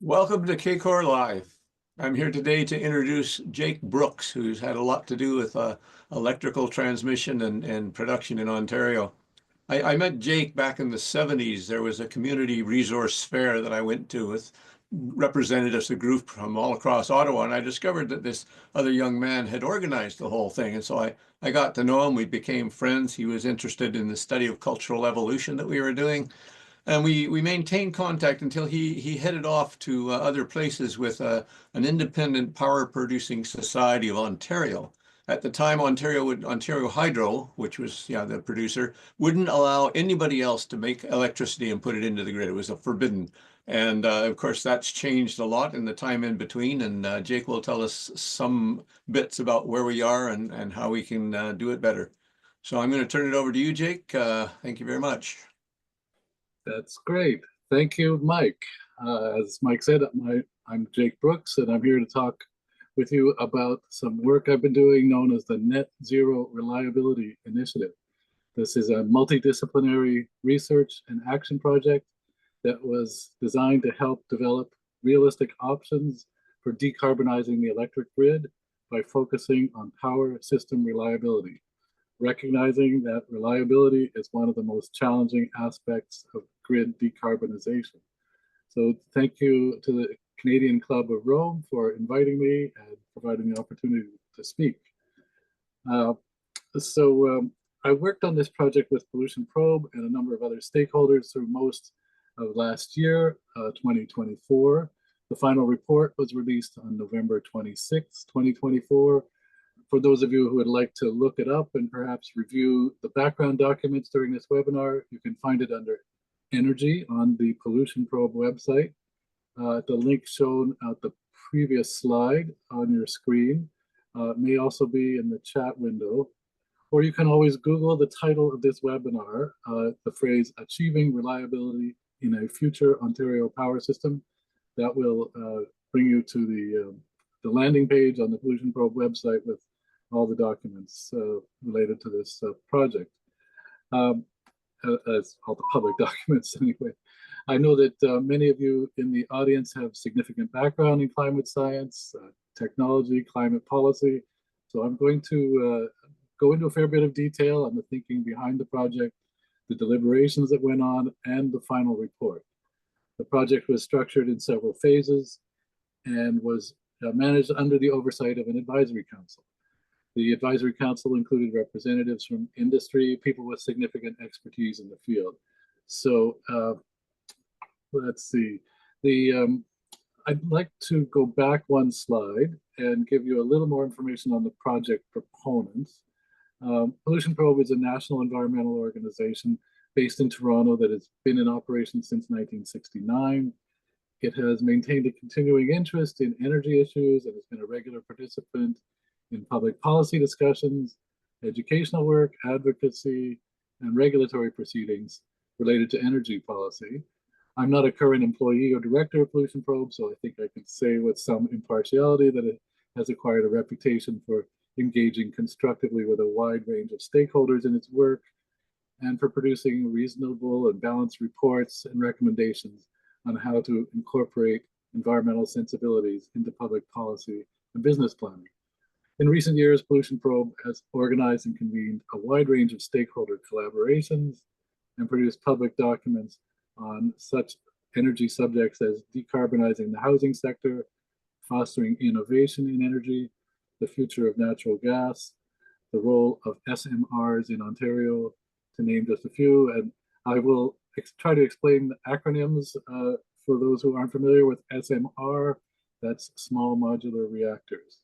Welcome to CACOR Live. I'm here today to introduce Jake Brooks, who's had a lot to do with electrical transmission and production in Ontario. I met Jake back in the 70s. There was a community resource fair that I went to with representatives, a group from all across Ottawa, and I discovered that this other young man had organized the whole thing. And so I got to know him. We became friends. He was interested in the study of cultural evolution that we were doing. And we maintained contact until he headed off to other places with an independent power producing society of Ontario. At the time, Ontario Hydro, which was the producer, wouldn't allow anybody else to make electricity and put it into the grid. It was a forbidden. And of course, that's changed a lot in the time in between. And Jake will tell us some bits about where we are and how we can do it better. So I'm going to turn it over to you, Jake. Thank you very much. That's great. Thank you, Mike. As Mike said, I'm Jake Brooks, and I'm here to talk with you about some work I've been doing known as the Net Zero Reliability Initiative. This is a multidisciplinary research and action project that was designed to help develop realistic options for decarbonizing the electric grid by focusing on power system reliability, recognizing that reliability is one of the most challenging aspects of grid decarbonization. So thank you to the Canadian Club of Rome for inviting me and providing the opportunity to speak. I worked on this project with Pollution Probe and a number of other stakeholders through most of last year, 2024. The final report was released on November 26, 2024. For those of you who would like to look it up and perhaps review the background documents during this webinar, you can find it under Energy on the Pollution Probe website. The link shown at the previous slide on your screen may also be in the chat window, or you can always Google the title of this webinar, the phrase Achieving Reliability in a Future Ontario Power System. That will bring you to the landing page on the Pollution Probe website with all the documents related to this project. As all the public documents anyway. I know that many of you in the audience have significant background in climate science, technology, climate policy. So I'm going to go into a fair bit of detail on the thinking behind the project, the deliberations that went on, and the final report. The project was structured in several phases and was managed under the oversight of an advisory council. The advisory council included representatives from industry, people with significant expertise in the field. So let's see. I'd like to go back one slide and give you a little more information on the project proponents. Pollution Probe is a national environmental organization based in Toronto that has been in operation since 1969. It has maintained a continuing interest in energy issues and has been a regular participant in public policy discussions, educational work, advocacy, and regulatory proceedings related to energy policy. I'm not a current employee or director of Pollution Probe, so I think I can say with some impartiality that it has acquired a reputation for engaging constructively with a wide range of stakeholders in its work and for producing reasonable and balanced reports and recommendations on how to incorporate environmental sensibilities into public policy and business planning. In recent years, Pollution Probe has organized and convened a wide range of stakeholder collaborations and produced public documents on such energy subjects as decarbonizing the housing sector, fostering innovation in energy, the future of natural gas, the role of SMRs in Ontario, to name just a few. And I will try to explain the acronyms for those who aren't familiar with SMR. That's small modular reactors.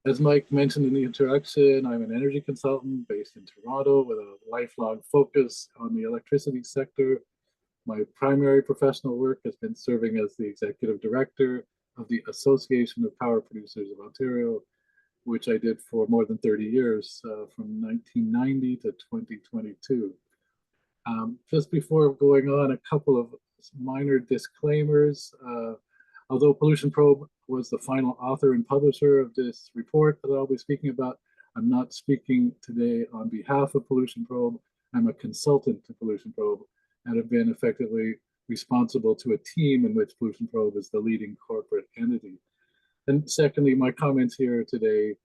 As Mike mentioned in the introduction, I'm an energy consultant based in Toronto with a lifelong focus on the electricity sector. My primary professional work has been serving as the executive director of the Association of Power Producers of Ontario, which I did for more than 30 years, from 1990 to 2022. Just before going on, a couple of minor disclaimers. Although Pollution Probe was the final author and publisher of this report that I'll be speaking about, I'm not speaking today on behalf of Pollution Probe. I'm a consultant to Pollution Probe and have been effectively responsible to a team in which Pollution Probe is the leading corporate entity. And secondly, my comments here today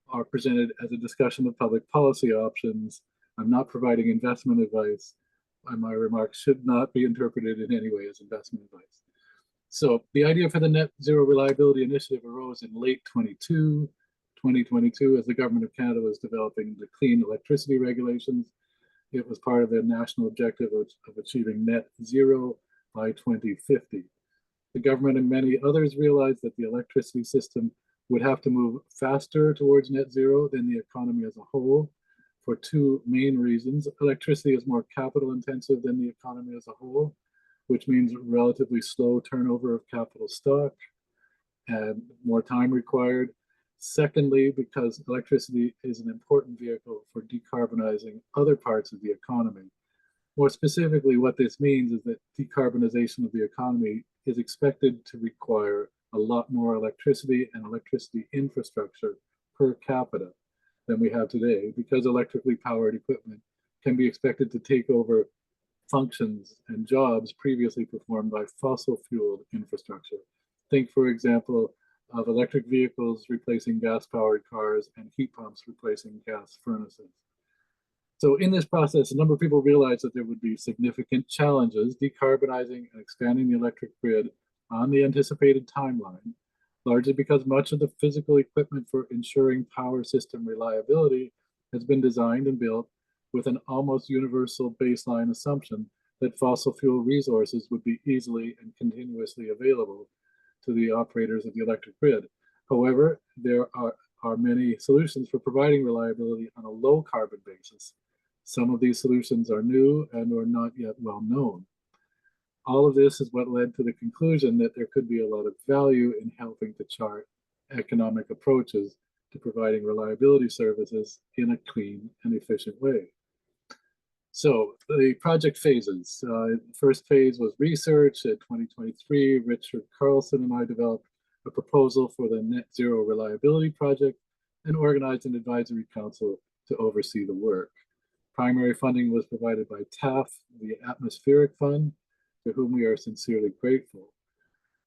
are presented as a discussion of public policy options. I'm not providing investment advice, and my remarks should not be interpreted in any way as investment advice. So the idea for the Net Zero Reliability Initiative arose in late 2022, as the Government of Canada was developing the clean electricity regulations. It was part of their national objective of achieving net zero by 2050. The government and many others realized that the electricity system would have to move faster towards net zero than the economy as a whole for two main reasons. Electricity is more capital intensive than the economy as a whole, which means relatively slow turnover of capital stock and more time required. Secondly, because electricity is an important vehicle for decarbonizing other parts of the economy. More specifically, what this means is that decarbonization of the economy is expected to require a lot more electricity and electricity infrastructure per capita than we have today, because electrically powered equipment can be expected to take over functions and jobs previously performed by fossil fueled infrastructure. Think, for example, of electric vehicles replacing gas-powered cars and heat pumps replacing gas furnaces. So in this process, a number of people realized that there would be significant challenges decarbonizing and expanding the electric grid on the anticipated timeline, largely because much of the physical equipment for ensuring power system reliability has been designed and built with an almost universal baseline assumption that fossil fuel resources would be easily and continuously available to the operators of the electric grid. However, there are many solutions for providing reliability on a low carbon basis. Some of these solutions are new and are not yet well known. All of this is what led to the conclusion that there could be a lot of value in helping to chart economic approaches to providing reliability services in a clean and efficient way. So the project phases. First phase was research. In 2023, Richard Carlson and I developed a proposal for the Net Zero Reliability Project and organized an advisory council to oversee the work. Primary funding was provided by TAF, the Atmospheric Fund, to whom we are sincerely grateful.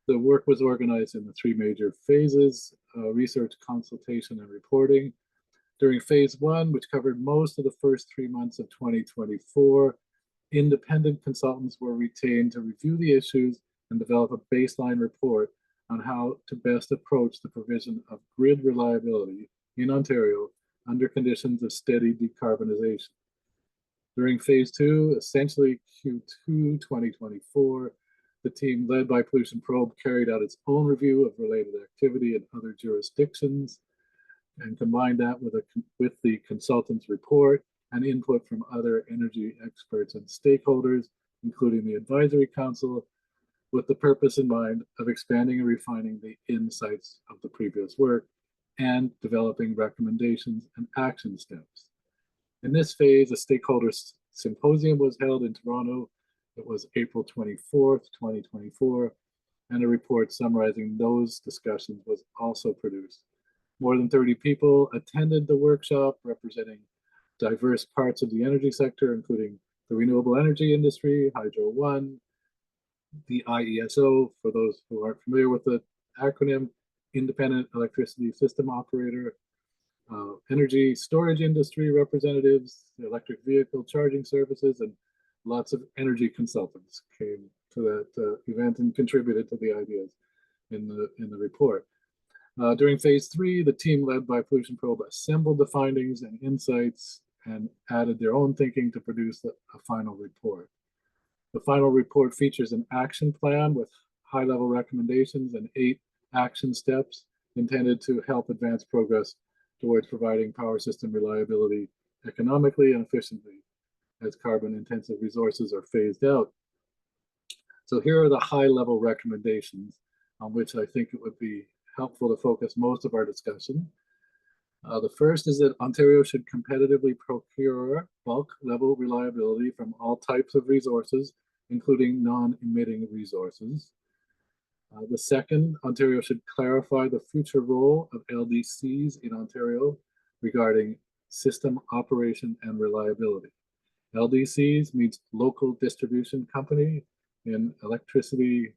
The work was organized in the three major phases: research, consultation, and reporting. During phase one, which covered most of the first 3 months of 2024, independent consultants were retained to review the issues and develop a baseline report on how to best approach the provision of grid reliability in Ontario under conditions of steady decarbonization. During phase two, essentially Q2 2024, the team led by Pollution Probe carried out its own review of related activity in other jurisdictions and combined that with the consultant's report and input from other energy experts and stakeholders, including the advisory council, with the purpose in mind of expanding and refining the insights of the previous work and developing recommendations and action steps. In this phase, a stakeholder symposium was held in Toronto. It was April 24th, 2024, and a report summarizing those discussions was also produced. More than 30 people attended the workshop, representing diverse parts of the energy sector, including the renewable energy industry, Hydro One, the IESO, for those who aren't familiar with the acronym, Independent Electricity System Operator, energy storage industry representatives, the electric vehicle charging services, and lots of energy consultants came to that event and contributed to the ideas in the report. During phase three, the team led by Pollution Probe assembled the findings and insights and added their own thinking to produce a final report. The final report features an action plan with high-level recommendations and 8 action steps intended to help advance progress towards providing power system reliability economically and efficiently as carbon-intensive resources are phased out. So here are the high-level recommendations on which I think it would be helpful to focus most of our discussion. The first is that Ontario should competitively procure bulk level reliability from all types of resources, including non-emitting resources. The second, Ontario should clarify the future role of LDCs in Ontario regarding system operation and reliability. LDCs means local distribution company, in electricity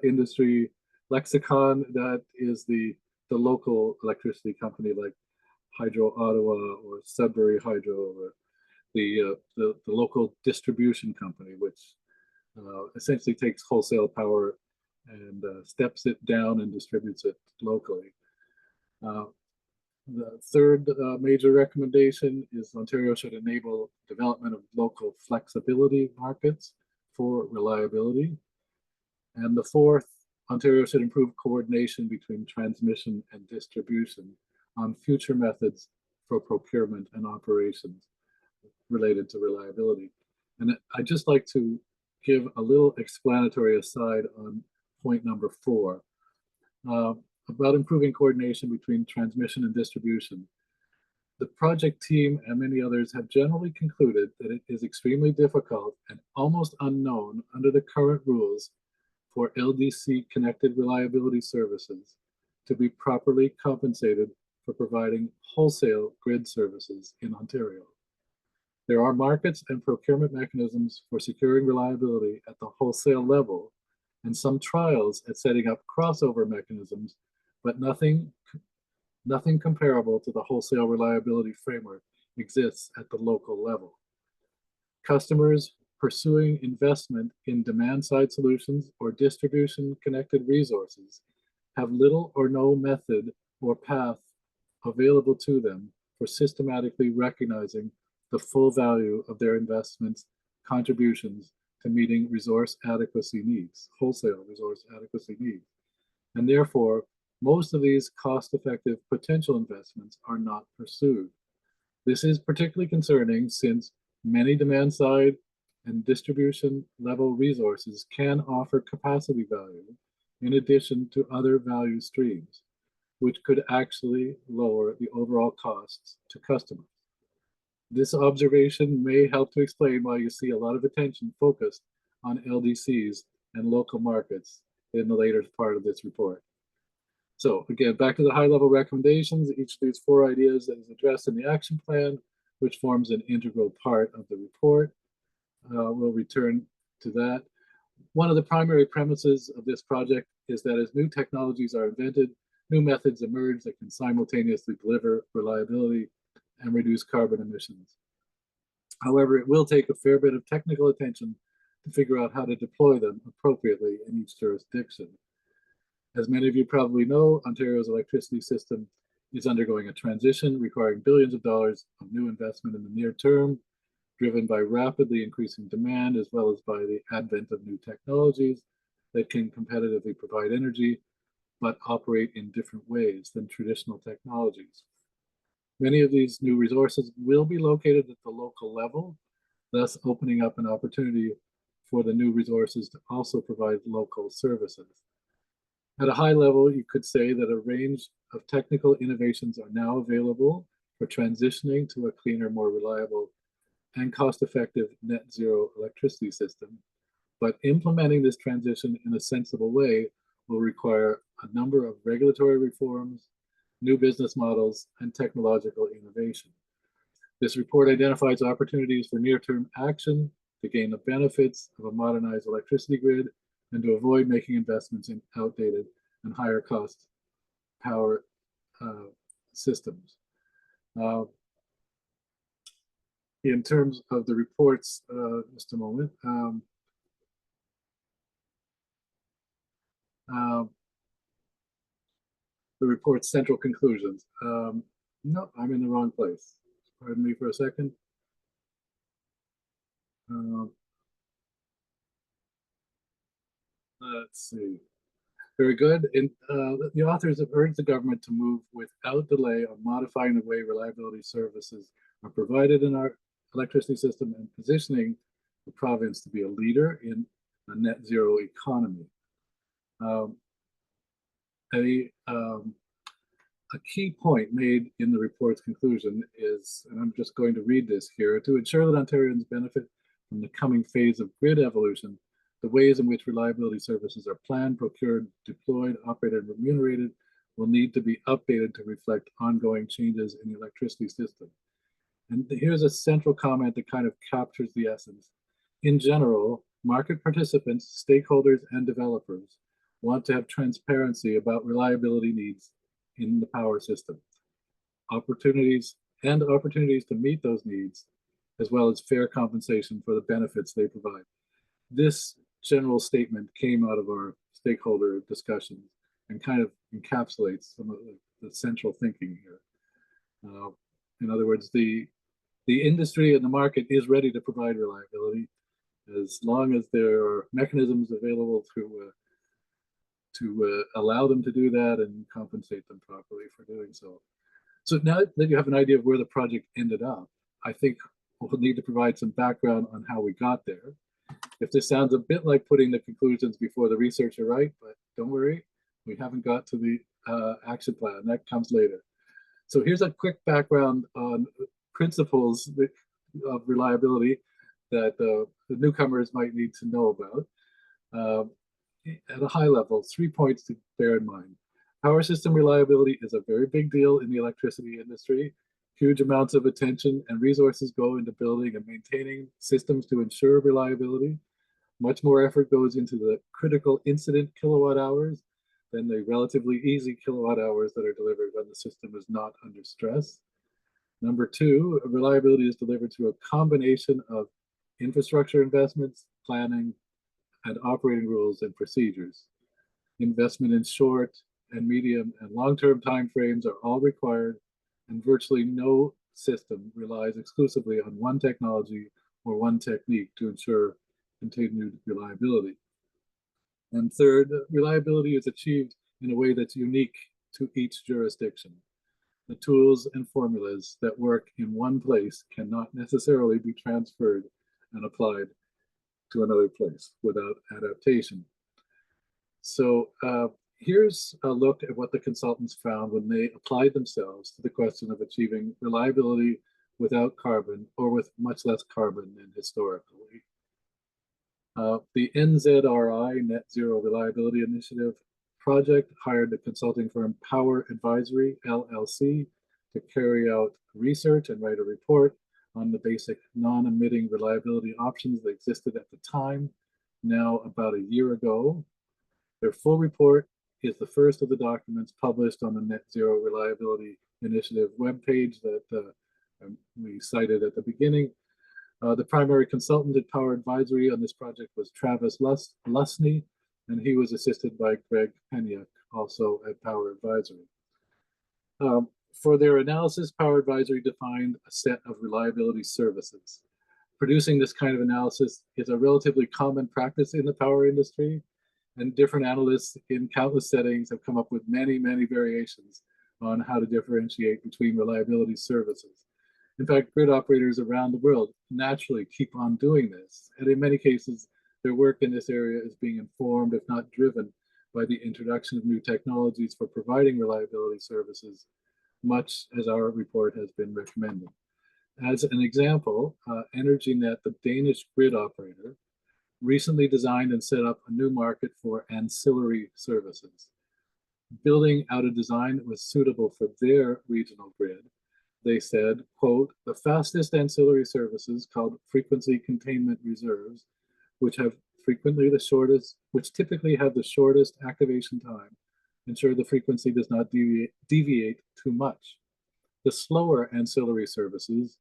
industry lexicon, that is the local electricity company like Hydro Ottawa or Sudbury Hydro, or the local distribution company, which essentially takes wholesale power and steps it down and distributes it locally. The third major recommendation is Ontario should enable development of local flexibility markets for reliability. And the fourth, Ontario should improve coordination between transmission and distribution on future methods for procurement and operations related to reliability. And I'd just like to give a little explanatory aside on point number 4 about improving coordination between transmission and distribution. The project team and many others have generally concluded that it is extremely difficult and almost unknown under the current rules for LDC connected reliability services to be properly compensated for providing wholesale grid services in Ontario. There are markets and procurement mechanisms for securing reliability at the wholesale level, and some trials at setting up crossover mechanisms, but nothing comparable to the wholesale reliability framework exists at the local level. Customers pursuing investment in demand-side solutions or distribution-connected resources have little or no method or path available to them for systematically recognizing the full value of their investments' contributions to meeting resource adequacy needs, wholesale resource adequacy needs. And therefore, most of these cost-effective potential investments are not pursued. This is particularly concerning since many demand-side and distribution level resources can offer capacity value in addition to other value streams, which could actually lower the overall costs to customers. This observation may help to explain why you see a lot of attention focused on LDCs and local markets in the later part of this report. So again, back to the high-level recommendations. Each of these 4 ideas is addressed in the action plan, which forms an integral part of the report. We'll return to that. One of the primary premises of this project is that as new technologies are invented, new methods emerge that can simultaneously deliver reliability and reduce carbon emissions. However, it will take a fair bit of technical attention to figure out how to deploy them appropriately in each jurisdiction. As many of you probably know, Ontario's electricity system is undergoing a transition requiring billions of dollars of new investment in the near term, driven by rapidly increasing demand as well as by the advent of new technologies that can competitively provide energy, but operate in different ways than traditional technologies. Many of these new resources will be located at the local level, thus opening up an opportunity for the new resources to also provide local services. At a high level, you could say that a range of technical innovations are now available for transitioning to a cleaner, more reliable, and cost-effective net zero electricity system. But implementing this transition in a sensible way will require a number of regulatory reforms, new business models, and technological innovation. This report identifies opportunities for near-term action to gain the benefits of a modernized electricity grid and to avoid making investments in outdated and higher cost power systems. In terms of the reports, just a moment. The report's central conclusions. No, I'm in the wrong place. Pardon me for a second. Let's see. Very good. The authors have urged the government to move without delay on modifying the way reliability services are provided in our electricity system and positioning the province to be a leader in a net zero economy. A key point made in the report's conclusion is, and I'm just going to read this here, to ensure that Ontarians benefit from the coming phase of grid evolution, the ways in which reliability services are planned, procured, deployed, operated, and remunerated will need to be updated to reflect ongoing changes in the electricity system. And here's a central comment that kind of captures the essence. In general, Market participants, stakeholders, and developers want to have transparency about reliability needs in the power system, opportunities to meet those needs, as well as fair compensation for the benefits they provide. This general statement came out of our stakeholder discussions and kind of encapsulates some of the central thinking here. In other words, the industry and the market is ready to provide reliability as long as there are mechanisms available to allow them to do that and compensate them properly for doing so. So now that you have an idea of where the project ended up, I think we'll need to provide some background on how we got there. If this sounds a bit like putting the conclusions before the researcher, right? But don't worry, we haven't got to the action plan. That comes later. So here's a quick background on principles of reliability that the newcomers might need to know about. At a high level, 3 points to bear in mind. Power system reliability is a very big deal in the electricity industry. Huge amounts of attention and resources go into building and maintaining systems to ensure reliability. Much more effort goes into the critical incident kilowatt hours than the relatively easy kilowatt hours that are delivered when the system is not under stress. Number two, reliability is delivered through a combination of infrastructure investments, planning, and operating rules and procedures. Investment in short and medium and long-term timeframes are all required, and virtually no system relies exclusively on one technology or one technique to ensure continued reliability. And third, reliability is achieved in a way that's unique to each jurisdiction. The tools and formulas that work in one place cannot necessarily be transferred and applied to another place without adaptation. So here's a look at what the consultants found when they applied themselves to the question of achieving reliability without carbon or with much less carbon than historically. The NZRI, Net Zero Reliability Initiative project, hired the consulting firm Power Advisory, LLC, to carry out research and write a report on the basic non-emitting reliability options that existed at the time, now about a year ago. Their full report is the first of the documents published on the Net Zero Reliability Initiative webpage that we cited at the beginning. The primary consultant at Power Advisory on this project was Travis Lusney, and he was assisted by Greg Peniak, also at Power Advisory. For their analysis, Power Advisory defined a set of reliability services. Producing this kind of analysis is a relatively common practice in the power industry, and different analysts in countless settings have come up with many, many variations on how to differentiate between reliability services. In fact, grid operators around the world naturally keep on doing this, and in many cases, their work in this area is being informed, if not driven, by the introduction of new technologies for providing reliability services, much as our report has been recommending. As an example, EnergyNet, the Danish grid operator, recently designed and set up a new market for ancillary services. Building out a design that was suitable for their regional grid, they said, quote, the fastest ancillary services called frequency containment reserves, which typically have the shortest activation time, ensure the frequency does not deviate too much. The slower ancillary services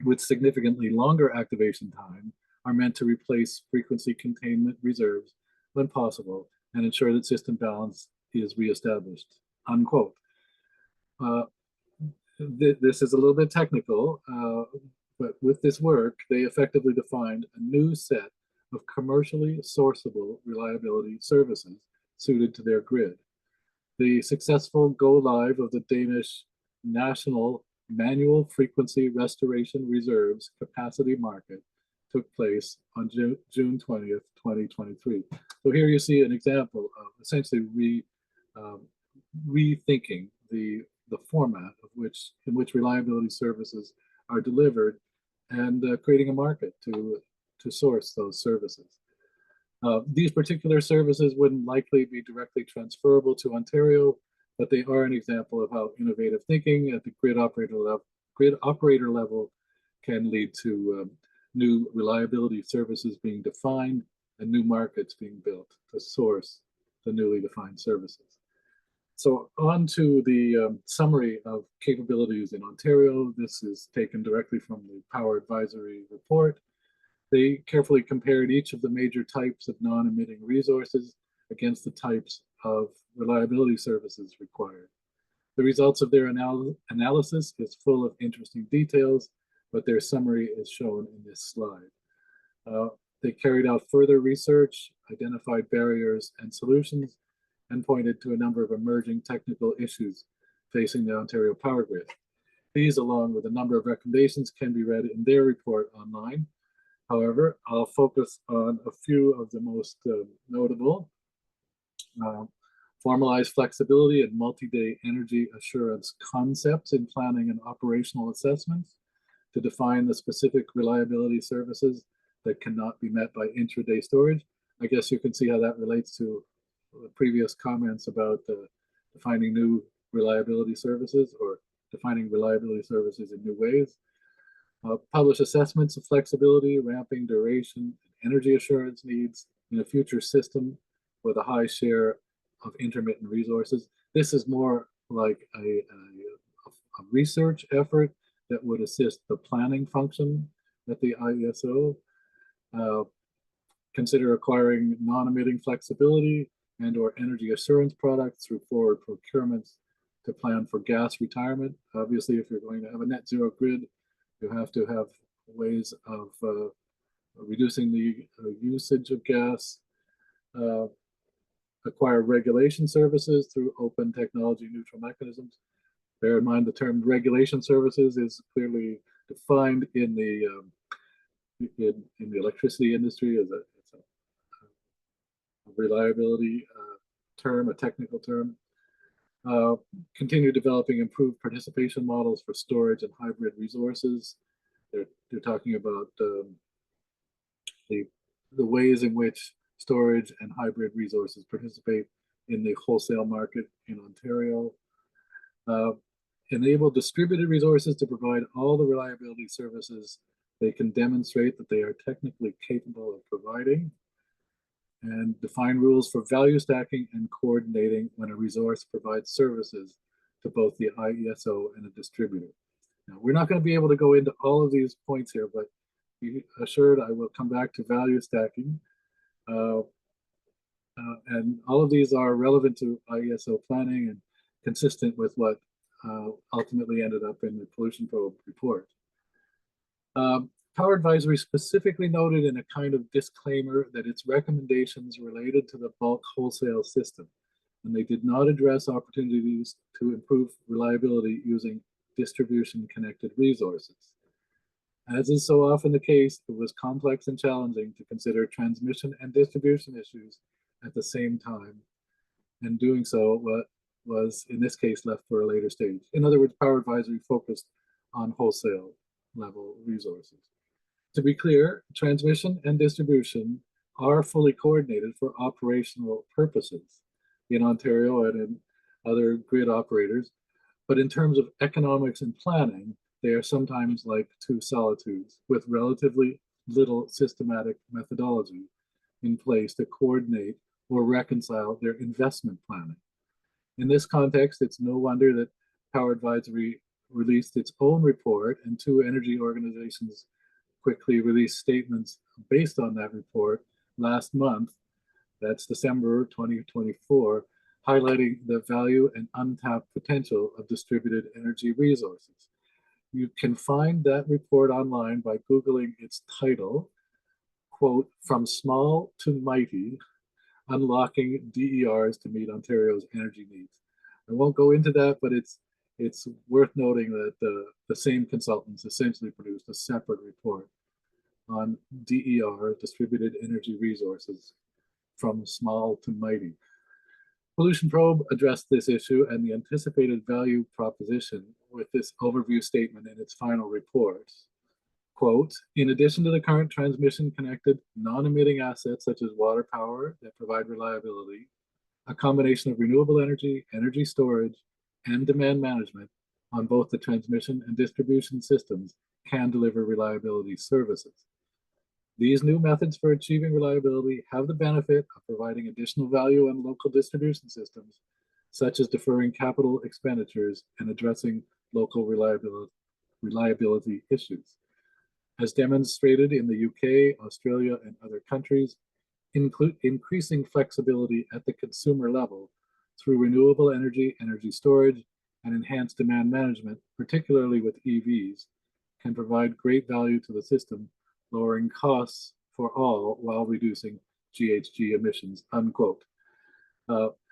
with significantly longer activation time are meant to replace frequency containment reserves when possible and ensure that system balance is reestablished, unquote. This is a little bit technical, but with this work, they effectively defined a new set of commercially sourceable reliability services suited to their grid. The successful go-live of the Danish National Manual Frequency Restoration Reserves Capacity Market took place on June 20th, 2023. So here you see an example of essentially rethinking the format in which reliability services are delivered and creating a market to source those services. These particular services wouldn't likely be directly transferable to Ontario, but they are an example of how innovative thinking at the grid operator level can lead to new reliability services being defined, and new markets being built to source the newly defined services. So on to the summary of capabilities in Ontario. This is taken directly from the Power Advisory Report. They carefully compared each of the major types of non-emitting resources against the types of reliability services required. The results of their analysis is full of interesting details, but their summary is shown in this slide. They carried out further research, identified barriers and solutions, and pointed to a number of emerging technical issues facing the Ontario power grid. These, along with a number of recommendations, can be read in their report online. However, I'll focus on a few of the most notable. Formalized flexibility and multi-day energy assurance concepts in planning and operational assessments to define the specific reliability services that cannot be met by intraday storage. I guess you can see how that relates to the previous comments about defining new reliability services or defining reliability services in new ways. Publish assessments of flexibility, ramping duration, and energy assurance needs in a future system with a high share of intermittent resources. This is more like a research effort that would assist the planning function at the IESO. Consider acquiring non-emitting flexibility and or energy assurance products through forward procurements to plan for gas retirement. Obviously, if you're going to have a net zero grid, you have to have ways of reducing the usage of gas. Acquire regulation services through open technology neutral mechanisms. Bear in mind the term regulation services is clearly defined in the electricity industry as a reliability term, a technical term. Continue developing improved participation models for storage and hybrid resources. They're talking about the ways in which storage and hybrid resources participate in the wholesale market in Ontario. Enable distributed resources to provide all the reliability services they can demonstrate that they are technically capable of providing. And define rules for value stacking and coordinating when a resource provides services to both the IESO and a distributor. Now, we're not going to be able to go into all of these points here, but be assured I will come back to value stacking. And all of these are relevant to IESO planning and consistent with what ultimately ended up in the Pollution Probe report. Power Advisory specifically noted in a kind of disclaimer that its recommendations related to the bulk wholesale system, and they did not address opportunities to improve reliability using distribution-connected resources. As is so often the case, it was complex and challenging to consider transmission and distribution issues at the same time, and doing so was, in this case, left for a later stage. In other words, Power Advisory focused on wholesale level resources. To be clear, transmission and distribution are fully coordinated for operational purposes in Ontario and in other grid operators, but in terms of economics and planning, they are sometimes like two solitudes with relatively little systematic methodology in place to coordinate or reconcile their investment planning. In this context, it's no wonder that Power Advisory released its own report, and two energy organizations quickly released statements based on that report last month, that's December 2024, highlighting the value and untapped potential of distributed energy resources. You can find that report online by Googling its title, quote, "From Small to Mighty, Unlocking DERs to Meet Ontario's Energy Needs." I won't go into that, but it's worth noting that the same consultants essentially produced a separate report on DER, distributed energy resources, from small to mighty. Pollution Probe addressed this issue and the anticipated value proposition with this overview statement in its final report. Quote, "In addition to the current transmission-connected non-emitting assets such as water power that provide reliability, a combination of renewable energy, energy storage, and demand management on both the transmission and distribution systems can deliver reliability services. These new methods for achieving reliability have the benefit of providing additional value on local distribution systems, such as deferring capital expenditures and addressing local reliability issues. As demonstrated in the UK, Australia, and other countries, increasing flexibility at the consumer level through renewable energy, energy storage, and enhanced demand management, particularly with EVs, can provide great value to the system, lowering costs for all while reducing GHG emissions, unquote.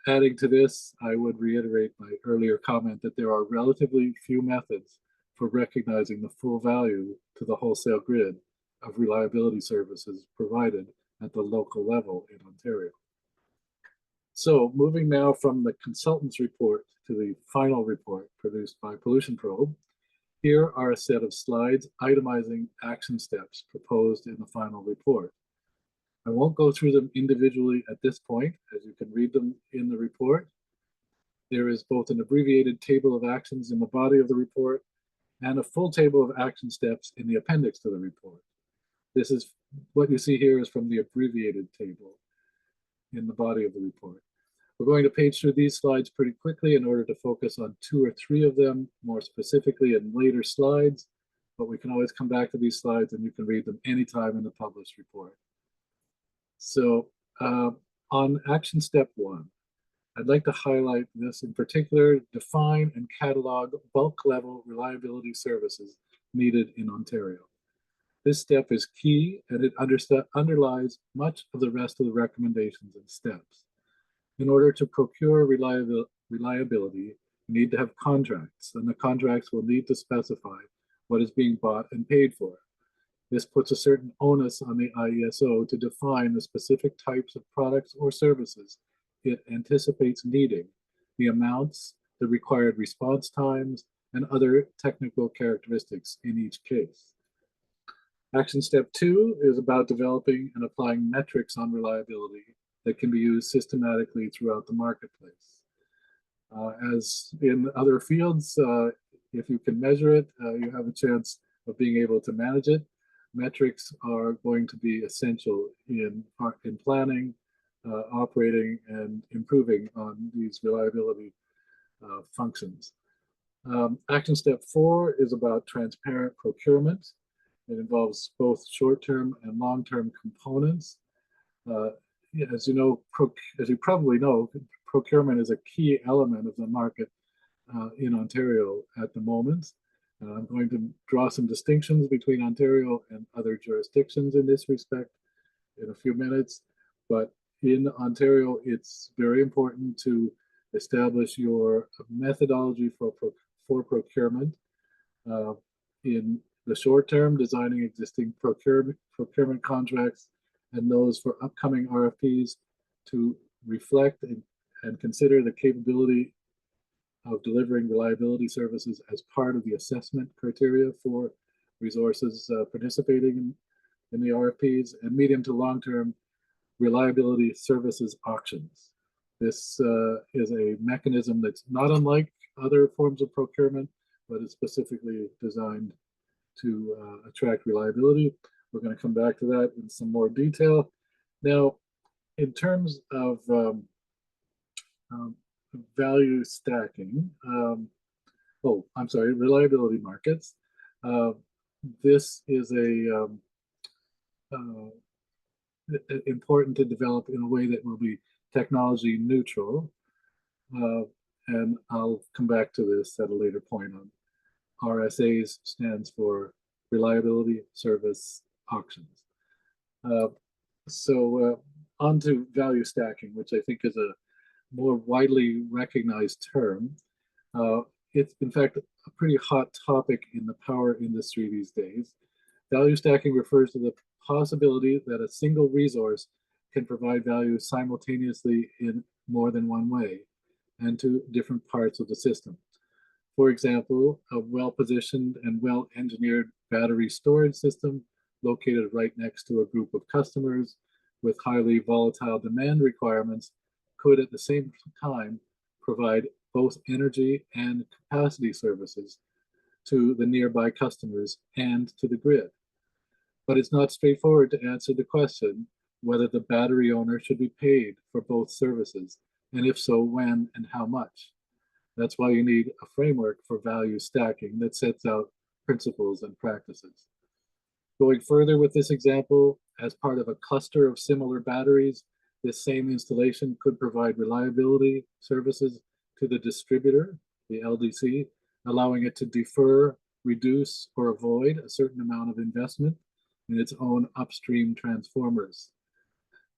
Adding to this, I would reiterate my earlier comment that there are relatively few methods for recognizing the full value to the wholesale grid of reliability services provided at the local level in Ontario. So moving now from the consultant's report to the final report produced by Pollution Probe, here are a set of slides itemizing action steps proposed in the final report. I won't go through them individually at this point, as you can read them in the report. There is both an abbreviated table of actions in the body of the report and a full table of action steps in the appendix to the report. This is what you see here is from the abbreviated table in the body of the report. We're going to page through these slides pretty quickly in order to focus on 2 or 3 of them more specifically in later slides, but we can always come back to these slides and you can read them anytime in the published report. So on action step 1, I'd like to highlight this in particular: define and catalog bulk level reliability services needed in Ontario. This step is key and it underlies much of the rest of the recommendations and steps. In order to procure reliability, you need to have contracts, and the contracts will need to specify what is being bought and paid for. This puts a certain onus on the IESO to define the specific types of products or services it anticipates needing, the amounts, the required response times, and other technical characteristics in each case. Action step 2 is about developing and applying metrics on reliability that can be used systematically throughout the marketplace. As in other fields, if you can measure it, you have a chance of being able to manage it. Metrics are going to be essential in planning, operating, and improving on these reliability functions. Action step 4 is about transparent procurement. It involves both short-term and long-term components. As you probably know, procurement is a key element of the market in Ontario at the moment. I'm going to draw some distinctions between Ontario and other jurisdictions in this respect in a few minutes. But in Ontario, it's very important to establish your methodology for procurement. In the short term, designing existing procurement contracts and those for upcoming RFPs to reflect and consider the capability of delivering reliability services as part of the assessment criteria for resources participating in the RFPs, and medium to long-term reliability services auctions. This is a mechanism that's not unlike other forms of procurement, but is specifically designed to attract reliability. We're going to come back to that in some more detail. Now, in terms of value stacking, reliability markets. This is important to develop in a way that will be technology neutral. And I'll come back to this at a later point on RSAs stands for Reliability Service Auctions. On to value stacking, which I think is a more widely recognized term. It's in fact a pretty hot topic in the power industry these days. Value stacking refers to the possibility that a single resource can provide value simultaneously in more than one way and to different parts of the system. For example, a well-positioned and well-engineered battery storage system located right next to a group of customers with highly volatile demand requirements could at the same time provide both energy and capacity services to the nearby customers and to the grid. But it's not straightforward to answer the question whether the battery owner should be paid for both services, and if so, when and how much. That's why you need a framework for value stacking that sets out principles and practices. Going further with this example, as part of a cluster of similar batteries, this same installation could provide reliability services to the distributor, the LDC, allowing it to defer, reduce, or avoid a certain amount of investment in its own upstream transformers.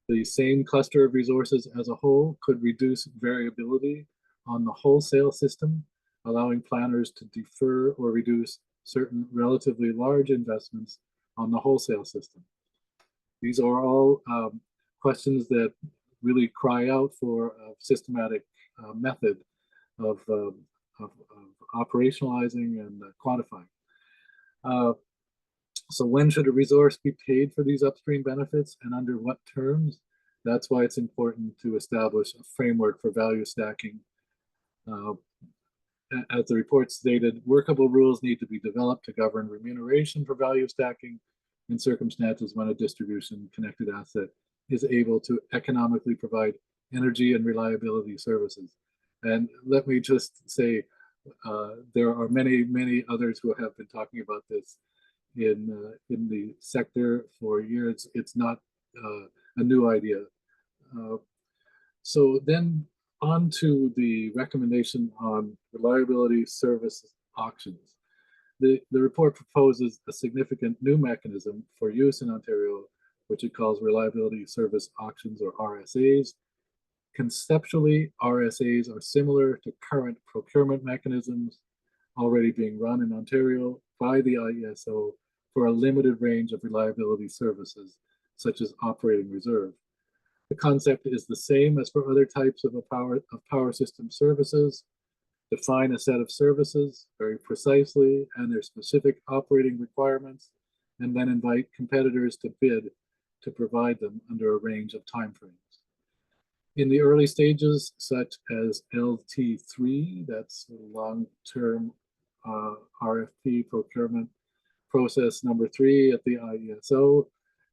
The same cluster of resources as a whole could reduce variability on the wholesale system, allowing planners to defer or reduce certain relatively large investments on the wholesale system. These are all questions that really cry out for a systematic method of operationalizing and quantifying. So when should a resource be paid for these upstream benefits and under what terms? That's why it's important to establish a framework for value stacking. As the report stated, workable rules need to be developed to govern remuneration for value stacking in circumstances when a distribution connected asset is able to economically provide energy and reliability services. And let me just say, there are many, many others who have been talking about this in the sector for years. It's not a new idea. So then on to the recommendation on reliability service auctions. The report proposes a significant new mechanism for use in Ontario, which it calls reliability service auctions, or RSAs. Conceptually, RSAs are similar to current procurement mechanisms already being run in Ontario by the IESO for a limited range of reliability services, such as operating reserve. The concept is the same as for other types of power system services. Define a set of services very precisely and their specific operating requirements, and then invite competitors to bid to provide them under a range of timeframes. In the early stages, such as LT3, that's long-term RFP procurement process number 3 at the IESO,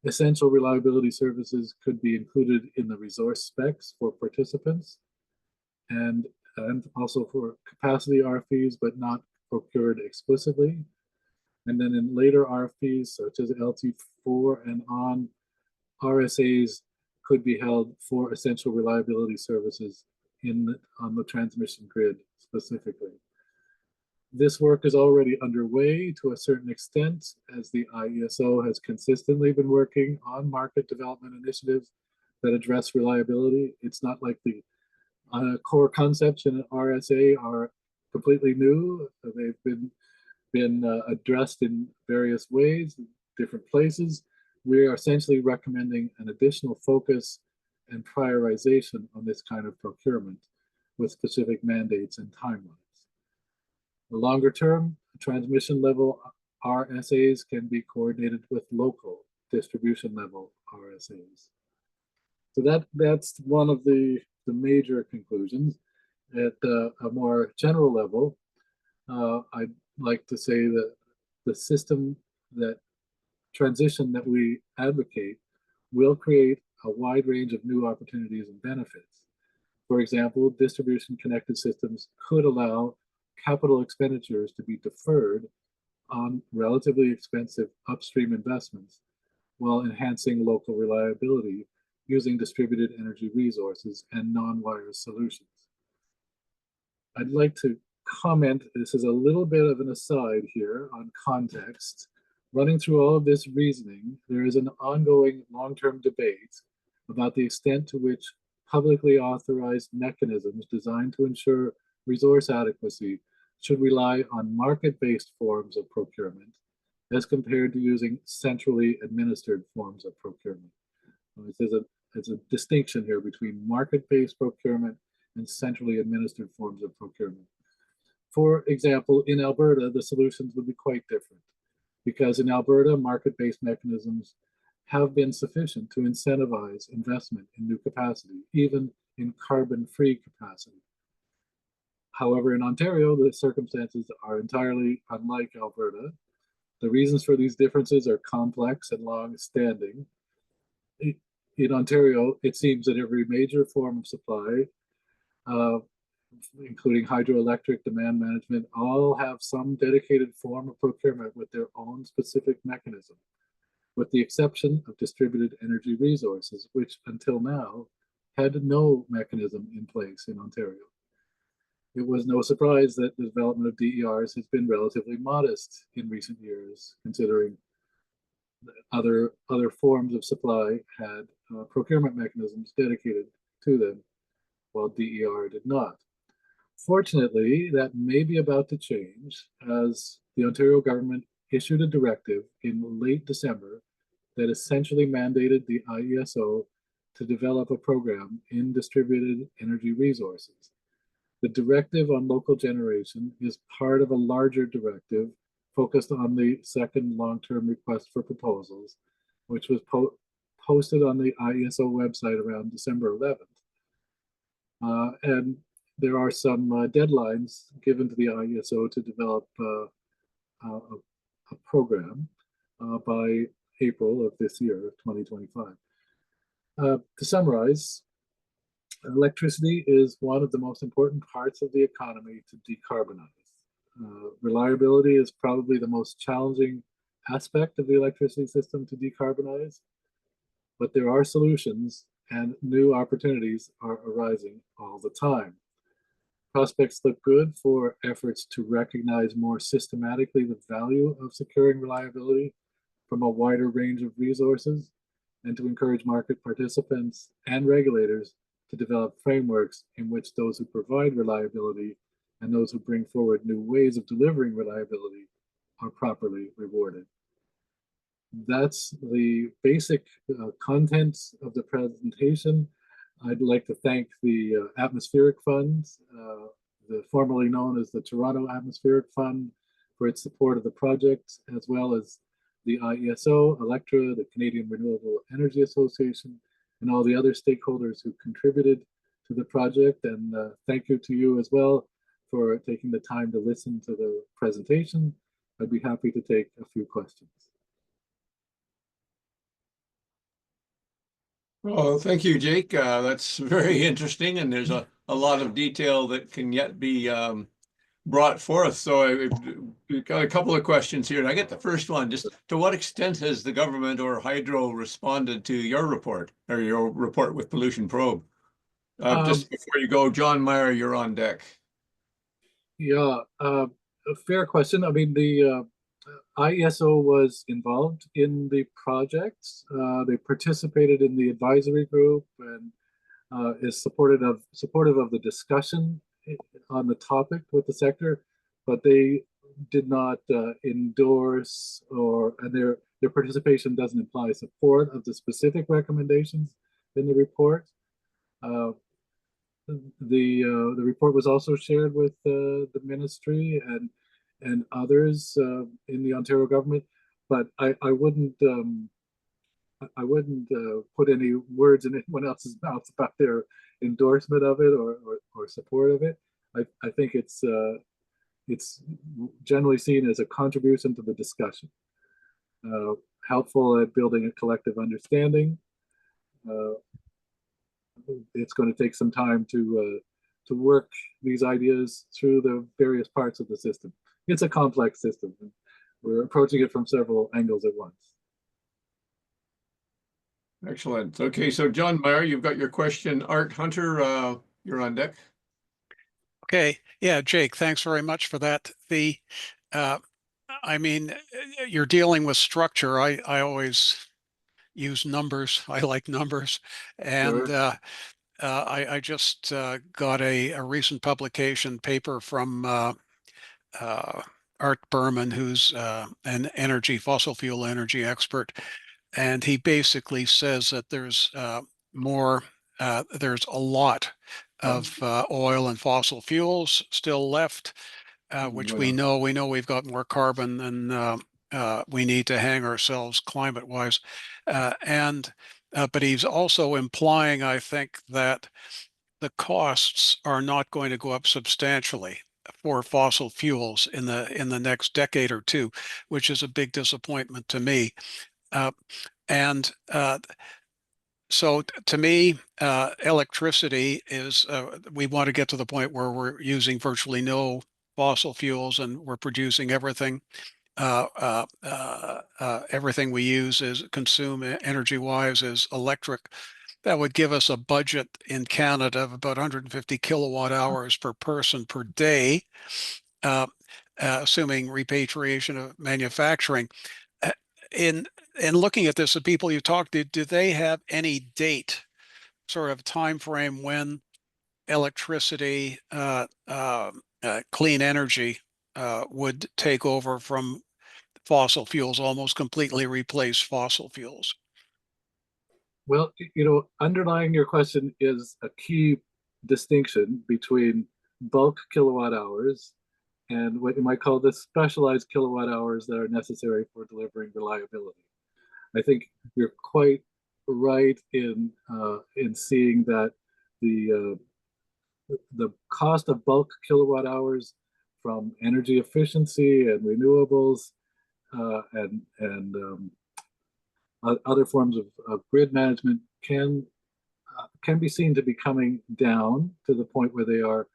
essential reliability services could be included in the resource specs for participants and also for capacity RFPs, but not procured explicitly. And then in later RFPs, such as LT4 and on, RSAs could be held for essential reliability services on the transmission grid specifically. This work is already underway to a certain extent, as the IESO has consistently been working on market development initiatives that address reliability. It's not like the core concepts in RSA are completely new. They've been addressed in various ways, in different places. We are essentially recommending an additional focus and prioritization on this kind of procurement with specific mandates and timelines. The longer term, transmission level RSAs can be coordinated with local distribution level RSAs. So that's one of the major conclusions. At a more general level, I'd like to say that the system transition that we advocate will create a wide range of new opportunities and benefits. For example, distribution connected systems could allow capital expenditures to be deferred on relatively expensive upstream investments while enhancing local reliability using distributed energy resources and non-wire solutions. I'd like to comment, this is a little bit of an aside here on context. Running through all of this reasoning, there is an ongoing long-term debate about the extent to which publicly authorized mechanisms designed to ensure resource adequacy should rely on market-based forms of procurement as compared to using centrally administered forms of procurement. There's a distinction here between market-based procurement and centrally administered forms of procurement. For example, in Alberta, the solutions would be quite different because in Alberta, market-based mechanisms have been sufficient to incentivize investment in new capacity, even in carbon-free capacity. However, in Ontario, the circumstances are entirely unlike Alberta. The reasons for these differences are complex and long-standing. In Ontario, it seems that every major form of supply, uh, including hydroelectric, demand management, all have some dedicated form of procurement with their own specific mechanism, with the exception of distributed energy resources, which until now had no mechanism in place in Ontario. It was no surprise that the development of DERs has been relatively modest in recent years, considering other forms of supply had procurement mechanisms dedicated to them, while DER did not. Fortunately, that may be about to change as the Ontario government issued a directive in late December that essentially mandated the IESO to develop a program in distributed energy resources. The directive on local generation is part of a larger directive focused on the second long-term request for proposals, which was posted on the IESO website around December 11th. And there are some deadlines given to the IESO to develop a program by April of this year, 2025. To summarize, electricity is one of the most important parts of the economy to decarbonize. Reliability is probably the most challenging aspect of the electricity system to decarbonize, but there are solutions and new opportunities are arising all the time. Prospects look good for efforts to recognize more systematically the value of securing reliability from a wider range of resources and to encourage market participants and regulators to develop frameworks in which those who provide reliability and those who bring forward new ways of delivering reliability are properly rewarded. That's the basic contents of the presentation. I'd like to thank the Atmospheric Fund, formerly known as the Toronto Atmospheric Fund, for its support of the project, as well as the IESO, Electra, the Canadian Renewable Energy Association, and all the other stakeholders who contributed to the project. And thank you to you as well for taking the time to listen to the presentation. I'd be happy to take a few questions. Well, thank you, Jake. That's very interesting, and there's a lot of detail that can yet be brought forth. So we've got a couple of questions here, and I get the first one. Just to what extent has the government or Hydro responded to your report or your report with Pollution Probe? Just before you go, John Meyer, you're on deck. Yeah, a fair question. I mean, the IESO was involved in the project. They participated in the advisory group and is supportive of the discussion on the topic with the sector, but they did not endorse and their participation doesn't imply support of the specific recommendations in the report. The report was also shared with the ministry and others in the Ontario government, but I wouldn't put any words in anyone else's mouth about their endorsement of it or support of it. I think it's generally seen as a contribution to the discussion, helpful at building a collective understanding. It's going to take some time to work these ideas through the various parts of the system. It's a complex system. And we're approaching it from several angles at once. Excellent. Okay, so John Meyer, you've got your question. Art Hunter, you're on deck. Okay, yeah, Jake, thanks very much for that. I mean, you're dealing with structure. I always use numbers. I like numbers, and Sure. I just got a recent publication paper from Art Berman, who's an fossil fuel energy expert, and he basically says that there's there's a lot of oil and fossil fuels still left, which we know we've got more carbon than we need to hang ourselves climate-wise, but he's also implying, I think, that the costs are not going to go up substantially. for fossil fuels in the next decade or two, which is a big disappointment to me. And so to me, electricity is, we want to get to the point where we're using virtually no fossil fuels and we're producing everything. Everything we use is consume energy-wise is electric. That would give us a budget in Canada of about 150 kilowatt hours per person per day, assuming repatriation of manufacturing. Uh, in looking at this, the people you talked to, do they have any date, sort of time frame when electricity, clean energy would take over from fossil fuels, almost completely replace fossil fuels? Well, underlying your question is a key distinction between bulk kilowatt hours and what you might call the specialized kilowatt hours that are necessary for delivering reliability. I think you're quite right in seeing that the cost of bulk kilowatt hours from energy efficiency and renewables and other forms of grid management can be seen to be coming down to the point where they are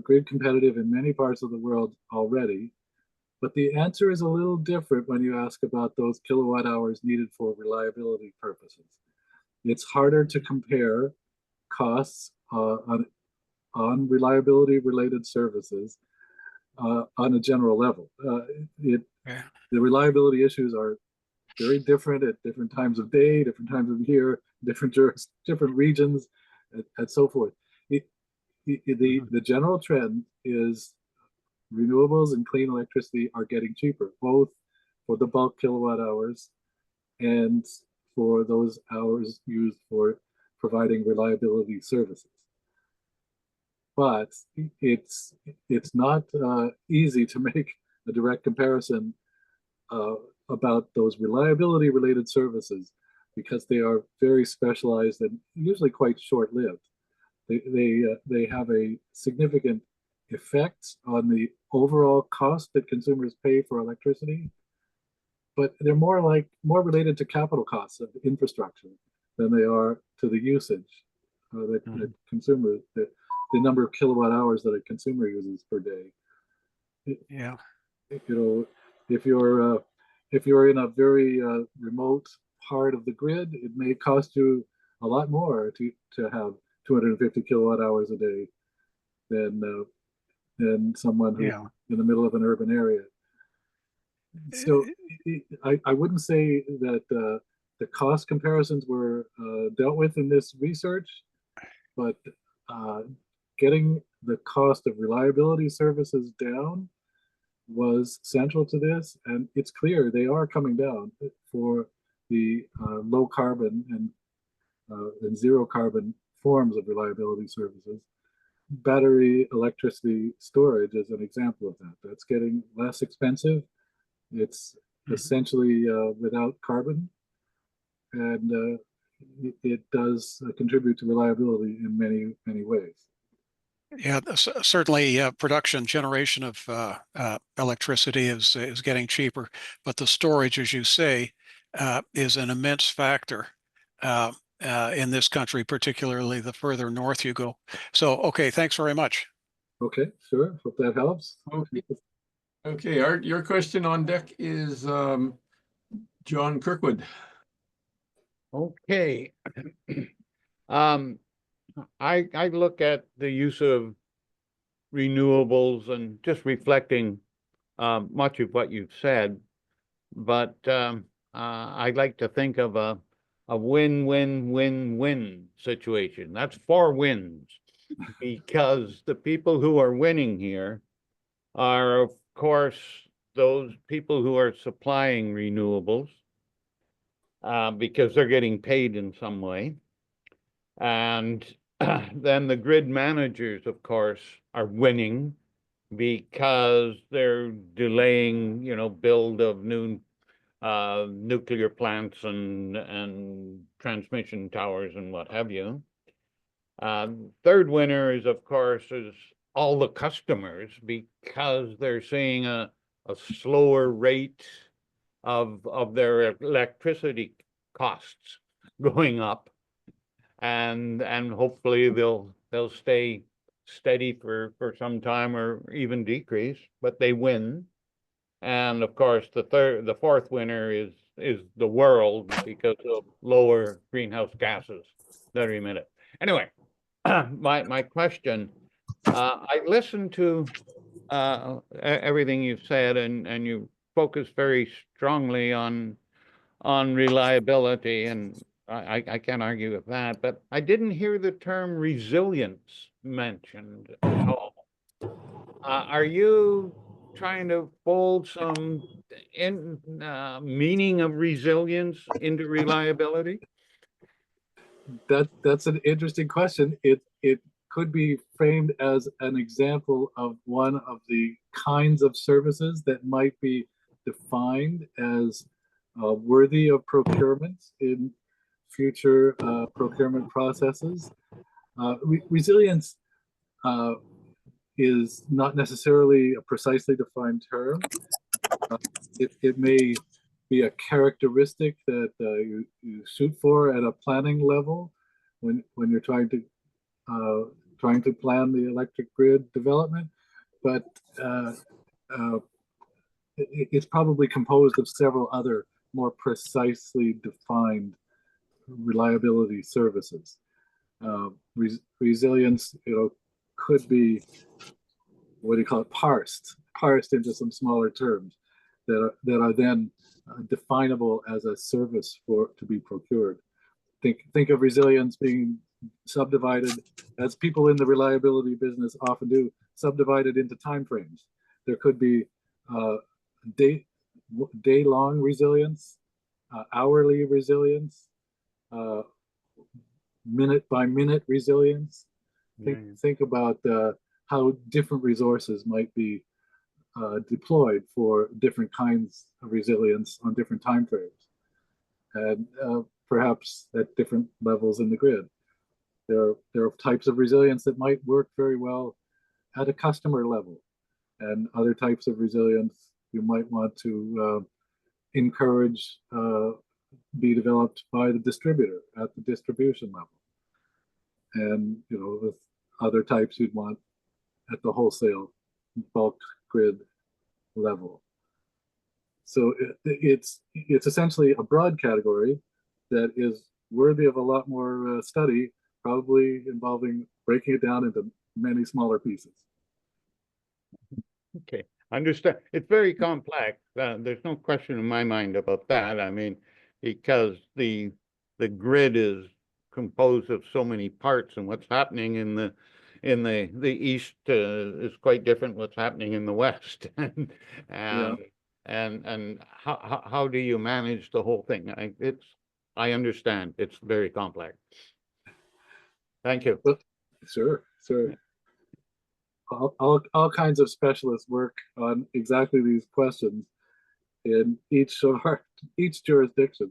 grid competitive in many parts of the world already. But the answer is a little different when you ask about those kilowatt hours needed for reliability purposes. It's harder to compare costs on reliability related services on a general level. Yeah. The reliability issues are very different at different times of day, different times of year, different regions, and so forth. The general trend is renewables and clean electricity are getting cheaper, both for the bulk kilowatt hours and for those hours used for providing reliability services. But it's not easy to make a direct comparison about those reliability related services because they are very specialized and usually quite short-lived. They have a significant effect on the overall cost that consumers pay for electricity, but they're more related to capital costs of infrastructure than they are to the usage that consumers, the number of kilowatt hours that a consumer uses per day. Yeah. If you're in a very remote part of the grid, it may cost you a lot more to have 250 kilowatt hours a day than someone who's in the middle of an urban area. So I wouldn't say that the cost comparisons were dealt with in this research, but getting the cost of reliability services down was central to this, and it's clear they are coming down for the low carbon and zero carbon forms of reliability services. Battery electricity storage is an example of that. That's getting less expensive. It's essentially without carbon, and it does contribute to reliability in many ways. Yeah, certainly production generation of electricity is getting cheaper, but the storage, as you say, is an immense factor in this country, particularly the further north you go. So, okay, thanks very much. Okay, sure. Hope that helps. Okay, your question on deck is John Kirkwood. Okay. I look at the use of renewables and just reflecting much of what you've said, but I'd like to think of a win-win-win-win situation. That's 4 wins, because the people who are winning here are, of course, those people who are supplying renewables, because they're getting paid in some way. And then the grid managers, of course, are winning because they're delaying, build of new nuclear plants and transmission towers and what have you. Third winner is, of course, is all the customers because they're seeing a slower rate of their electricity costs going up, and hopefully they'll stay steady for some time or even decrease, but they win. And of course, the fourth winner is the world because of lower greenhouse gases that are emitted. Anyway, my question, I listened to everything you've said, and you focus very strongly on reliability, and I can't argue with that, but I didn't hear the term resilience mentioned at all. Are you trying to fold some meaning of resilience into reliability? That's an interesting question. It could be framed as an example of one of the kinds of services that might be defined as worthy of procurement in future procurement processes. Resilience is not necessarily a precisely defined term. It may be a characteristic that you shoot for at a planning level when you're trying to plan the electric grid development, but it's probably composed of several other more precisely defined reliability services. Resilience, could be, what do you call it, parsed into some smaller terms that are then definable as a service to be procured. Think of resilience being subdivided, as people in the reliability business often do, subdivided into time frames. There could be day-long resilience, hourly resilience, minute-by-minute resilience. Think about how different resources might be deployed for different kinds of resilience on different time frames, and perhaps at different levels in the grid. There are types of resilience that might work very well at a customer level, and other types of resilience you might want to encourage be developed by the distributor at the distribution level. And with other types you'd want at the wholesale bulk grid level. So it's essentially a broad category that is worthy of a lot more study, probably involving breaking it down into many smaller pieces. Okay, understand. It's very complex. There's no question in my mind about that. I mean, because the grid is composed of so many parts, and what's happening in the east is quite different what's happening in the west. And how do you manage the whole thing? I understand it's very complex. Thank you. Well, sure. All kinds of specialists work on exactly these questions in each jurisdiction.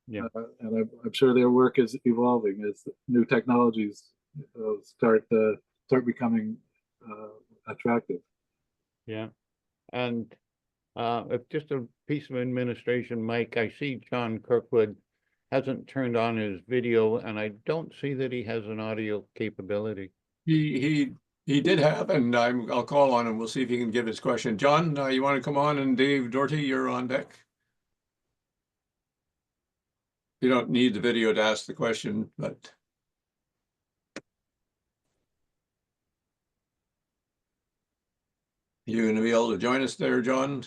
Yeah. And I'm sure their work is evolving as new technologies start becoming attractive. Yeah. And just a piece of administration, Mike, I see John Kirkwood hasn't turned on his video, and I don't see that he has an audio capability. He did have, and I'll call on him. We'll see if he can give his question. John, you want to come on? And Dave Doherty, you're on deck. You don't need the video to ask the question, but you're going to be able to join us there, John?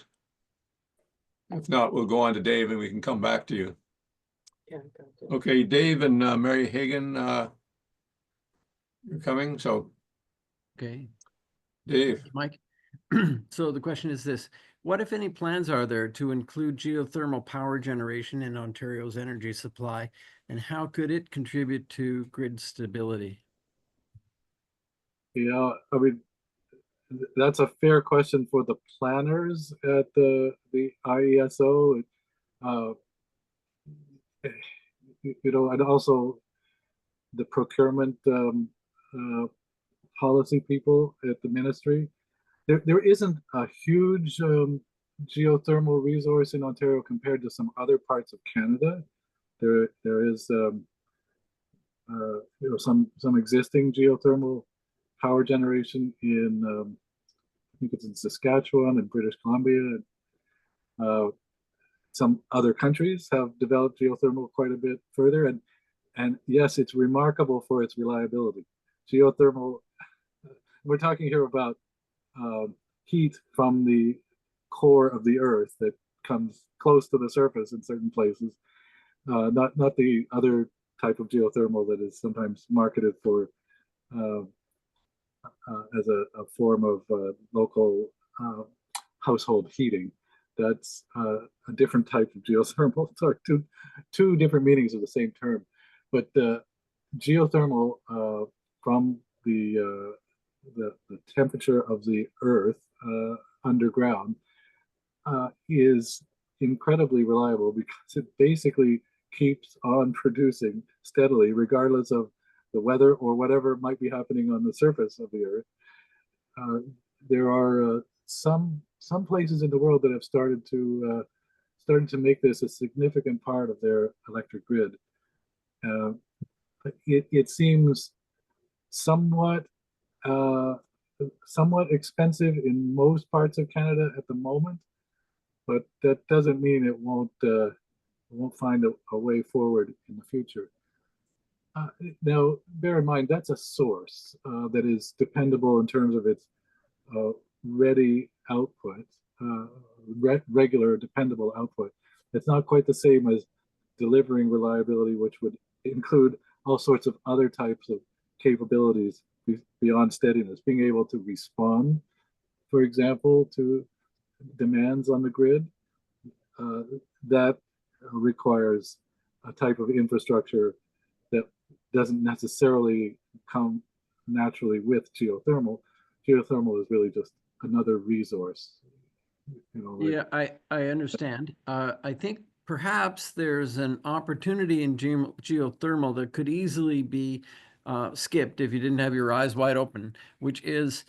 If not, we'll go on to Dave and we can come back to you. Yeah. Okay, Dave and Mary Hagan, you're coming, so. Okay. Dave. Mike. So the question is this: what, if any, plans are there to include geothermal power generation in Ontario's energy supply, and how could it contribute to grid stability? Yeah, I mean, that's a fair question for the planners at the IESO. And also the procurement policy people at the ministry. There isn't a huge geothermal resource in Ontario compared to some other parts of Canada. There is some existing geothermal power generation in I think it's in Saskatchewan and British Columbia. Some other countries have developed geothermal quite a bit further, and yes, it's remarkable for its reliability. Geothermal, we're talking here about heat from the core of the earth that comes close to the surface in certain places, not the other type of geothermal that is sometimes marketed for as a form of local household heating. That's a different type of geothermal. So two different meanings of the same term. But geothermal from the temperature of the earth underground is incredibly reliable because it basically keeps on producing steadily, regardless of the weather or whatever might be happening on the surface of the earth. There are some places in the world that have started to make this a significant part of their electric grid. It seems somewhat expensive in most parts of Canada at the moment, but that doesn't mean it won't find a way forward in the future. Now, bear in mind, that's a source that is dependable in terms of its ready output, regular, dependable output. It's not quite the same as delivering reliability, which would include all sorts of other types of capabilities beyond steadiness, being able to respond, for example, to demands on the grid. That requires a type of infrastructure that doesn't necessarily come naturally with geothermal. Geothermal is really just another resource. Yeah, I understand. I think perhaps there's an opportunity in geothermal that could easily be skipped if you didn't have your eyes wide open, which is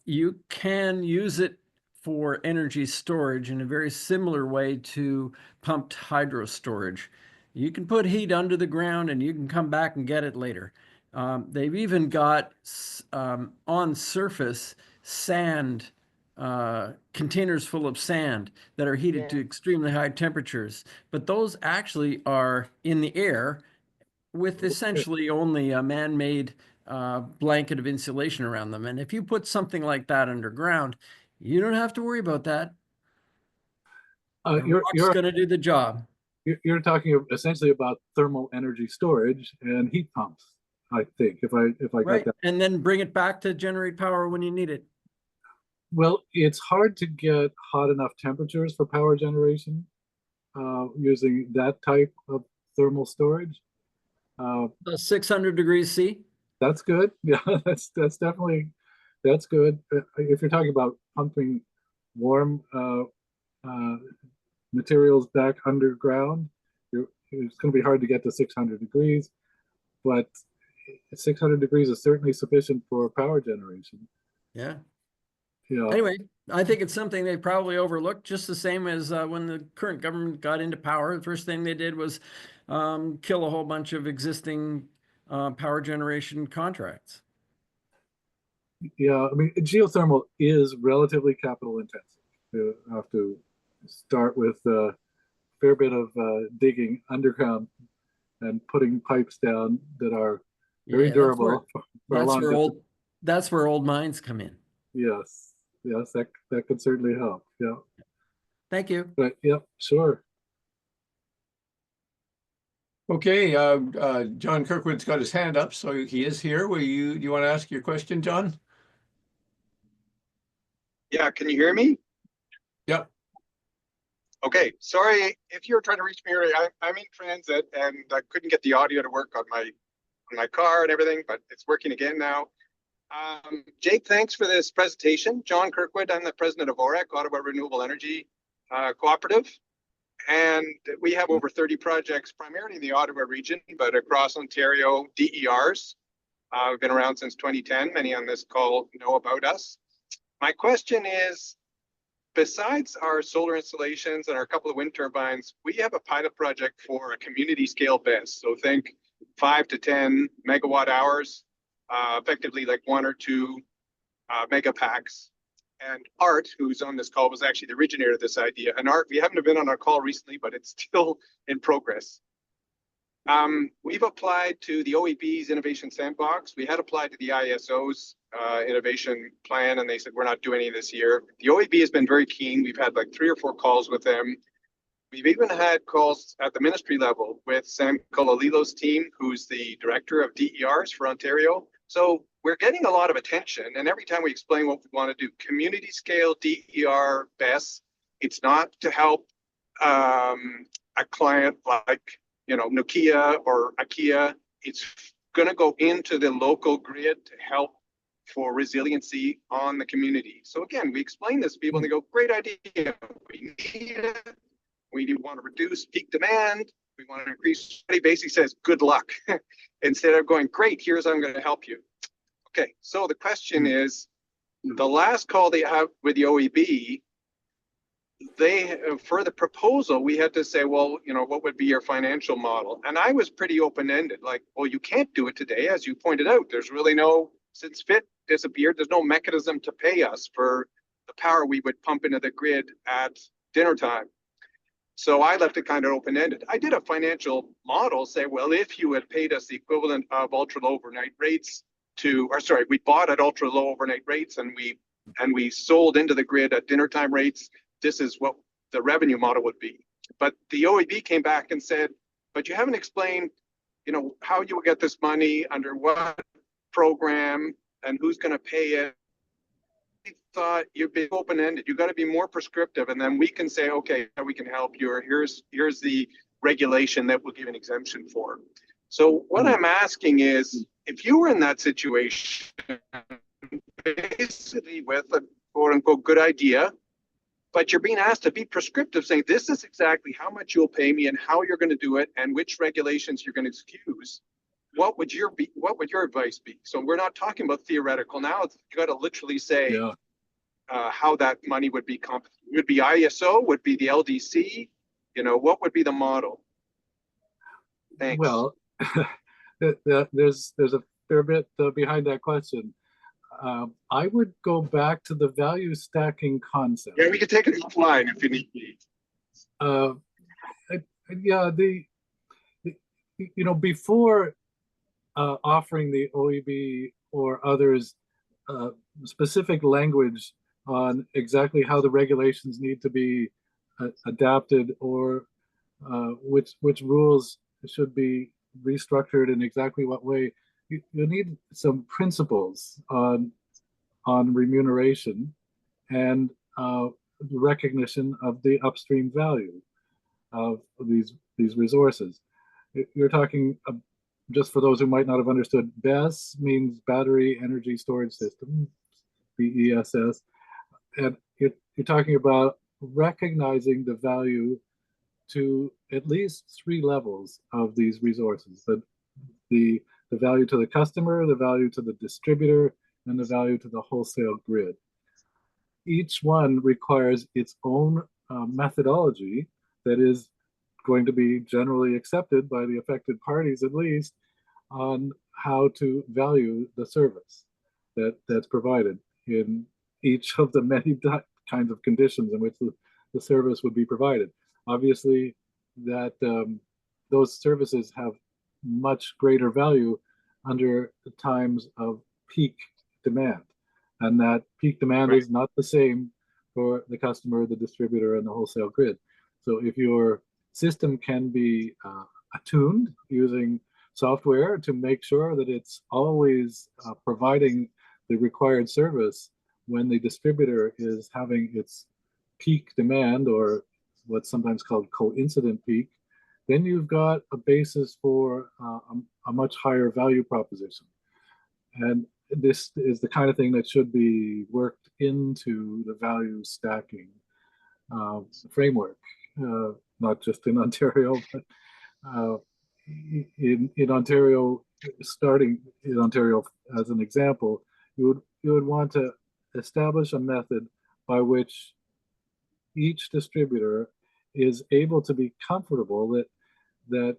you can use it for energy storage in a very similar way to pumped hydro storage. You can put heat under the ground and you can come back and get it later. They've even got on surface sand, containers full of sand that are heated to extremely high temperatures. But those actually are in the air with essentially only a man-made blanket of insulation around them. And if you put something like that underground, you don't have to worry about that. The rock's going to do the job. You're talking essentially about thermal energy storage and heat pumps, I think, if I got that. And then bring it back to generate power when you need it. Well, it's hard to get hot enough temperatures for power generation using that type of thermal storage. 600 degrees C. That's good. Yeah, that's definitely, that's good. If you're talking about pumping warm materials back underground, it's going to be hard to get to 600 degrees, but 600 degrees is certainly sufficient for power generation. Yeah. Yeah. Anyway, I think it's something they probably overlooked, just the same as when the current government got into power. The first thing they did was kill a whole bunch of existing power generation contracts. Yeah, I mean, geothermal is relatively capital intensive. You have to start with a fair bit of digging underground and putting pipes down that are very durable for a long time. That's where old mines come in. Yes, that could certainly help. Yeah. Thank you. But yeah, sure. Okay, John Kirkwood's got his hand up, so he is here. You want to ask your question, John? Yeah, can you hear me? Yep. Okay, sorry if you're trying to reach me earlier. I'm in transit and I couldn't get the audio to work on my car and everything, but it's working again now. Jake, thanks for this presentation. John Kirkwood, I'm the president of OREC, Ottawa Renewable Energy Cooperative. And we have over 30 projects, primarily in the Ottawa region, but across Ontario, DERs. We've been around since 2010. Many on this call know about us. My question is, besides our solar installations and our couple of wind turbines, we have a pilot project for a community scale BESS. So think 5 to 10 megawatt hours, effectively like 1 or 2 mega packs. And Art, who's on this call, was actually the originator of this idea. And Art, we haven't been on our call recently, but it's still in progress. We've applied to the OEB's Innovation Sandbox. We had applied to the ISO's innovation plan, and they said, we're not doing any this year. The OEB has been very keen. We've had like 3 or 4 calls with them. We've even had calls at the ministry level with Sam Colalilo's team, who's the director of DERs for Ontario. So we're getting a lot of attention. And every time we explain what we want to do, community scale DER BESS, it's not to help a client like, you know, Nokia or IKEA. It's going to go into the local grid to help for resiliency on the community. So again, we explain this to people and they go, great idea. We need it. We want to reduce peak demand. We want to increase. He basically says, good luck. Instead of going, great, here's how I'm going to help you. Okay, so the question is, the last call they have with the OEB, they, for the proposal, we had to say, well, you know, what would be your financial model? And I was pretty open-ended, like, well, you can't do it today. As you pointed out, there's really no, since FIT disappeared, there's no mechanism to pay us for the power we would pump into the grid at dinner time. So I left it kind of open-ended. I did a financial model, say, well, if you had paid us the equivalent of ultra-low overnight rates to, or sorry, we bought at ultra-low overnight rates and we sold into the grid at dinner time rates, this is what the revenue model would be. But the OEB came back and said, but you haven't explained, you know, how you will get this money, under what program, and who's going to pay it. I thought you'd be open-ended. You got to be more prescriptive, and then we can say, okay, we can help you, or here's the regulation that we'll give an exemption for. So what I'm asking is, if you were in that situation, basically with a quote-unquote good idea, but you're being asked to be prescriptive, saying this is exactly how much you'll pay me and how you're going to do it and which regulations you're going to excuse, what would your advice be? So we're not talking about theoretical now. You got to literally say how that money would be compensated. Would be ISO? Would be the LDC? You know, what would be the model? Thanks. Well, there's a fair bit behind that question. I would go back to the value stacking concept. Yeah, we can take it offline if you need me. Yeah, you know, before offering the OEB or others specific language on exactly how the regulations need to be adapted, or which rules should be restructured in exactly what way, you need some principles on remuneration and recognition of the upstream value of these resources. You're talking, just for those who might not have understood, BESS means Battery Energy Storage System, BESS, and you're talking about recognizing the value to at least 3 levels of these resources: the value to the customer, the value to the distributor, and the value to the wholesale grid. Each one requires its own methodology that is going to be generally accepted by the affected parties, at least, on how to value the service that's provided in each of the many kinds of conditions in which the service would be provided. Obviously, that those services have much greater value under the times of peak demand, and that peak demand is not the same for the customer, the distributor, and the wholesale grid. So if your system can be attuned using software to make sure that it's always providing the required service when the distributor is having its peak demand, or what's sometimes called coincident peak, then you've got a basis for a much higher value proposition. And this is the kind of thing that should be worked into the value stacking framework, not just in Ontario, but in Ontario, starting in Ontario as an example, you would want to establish a method by which each distributor is able to be comfortable that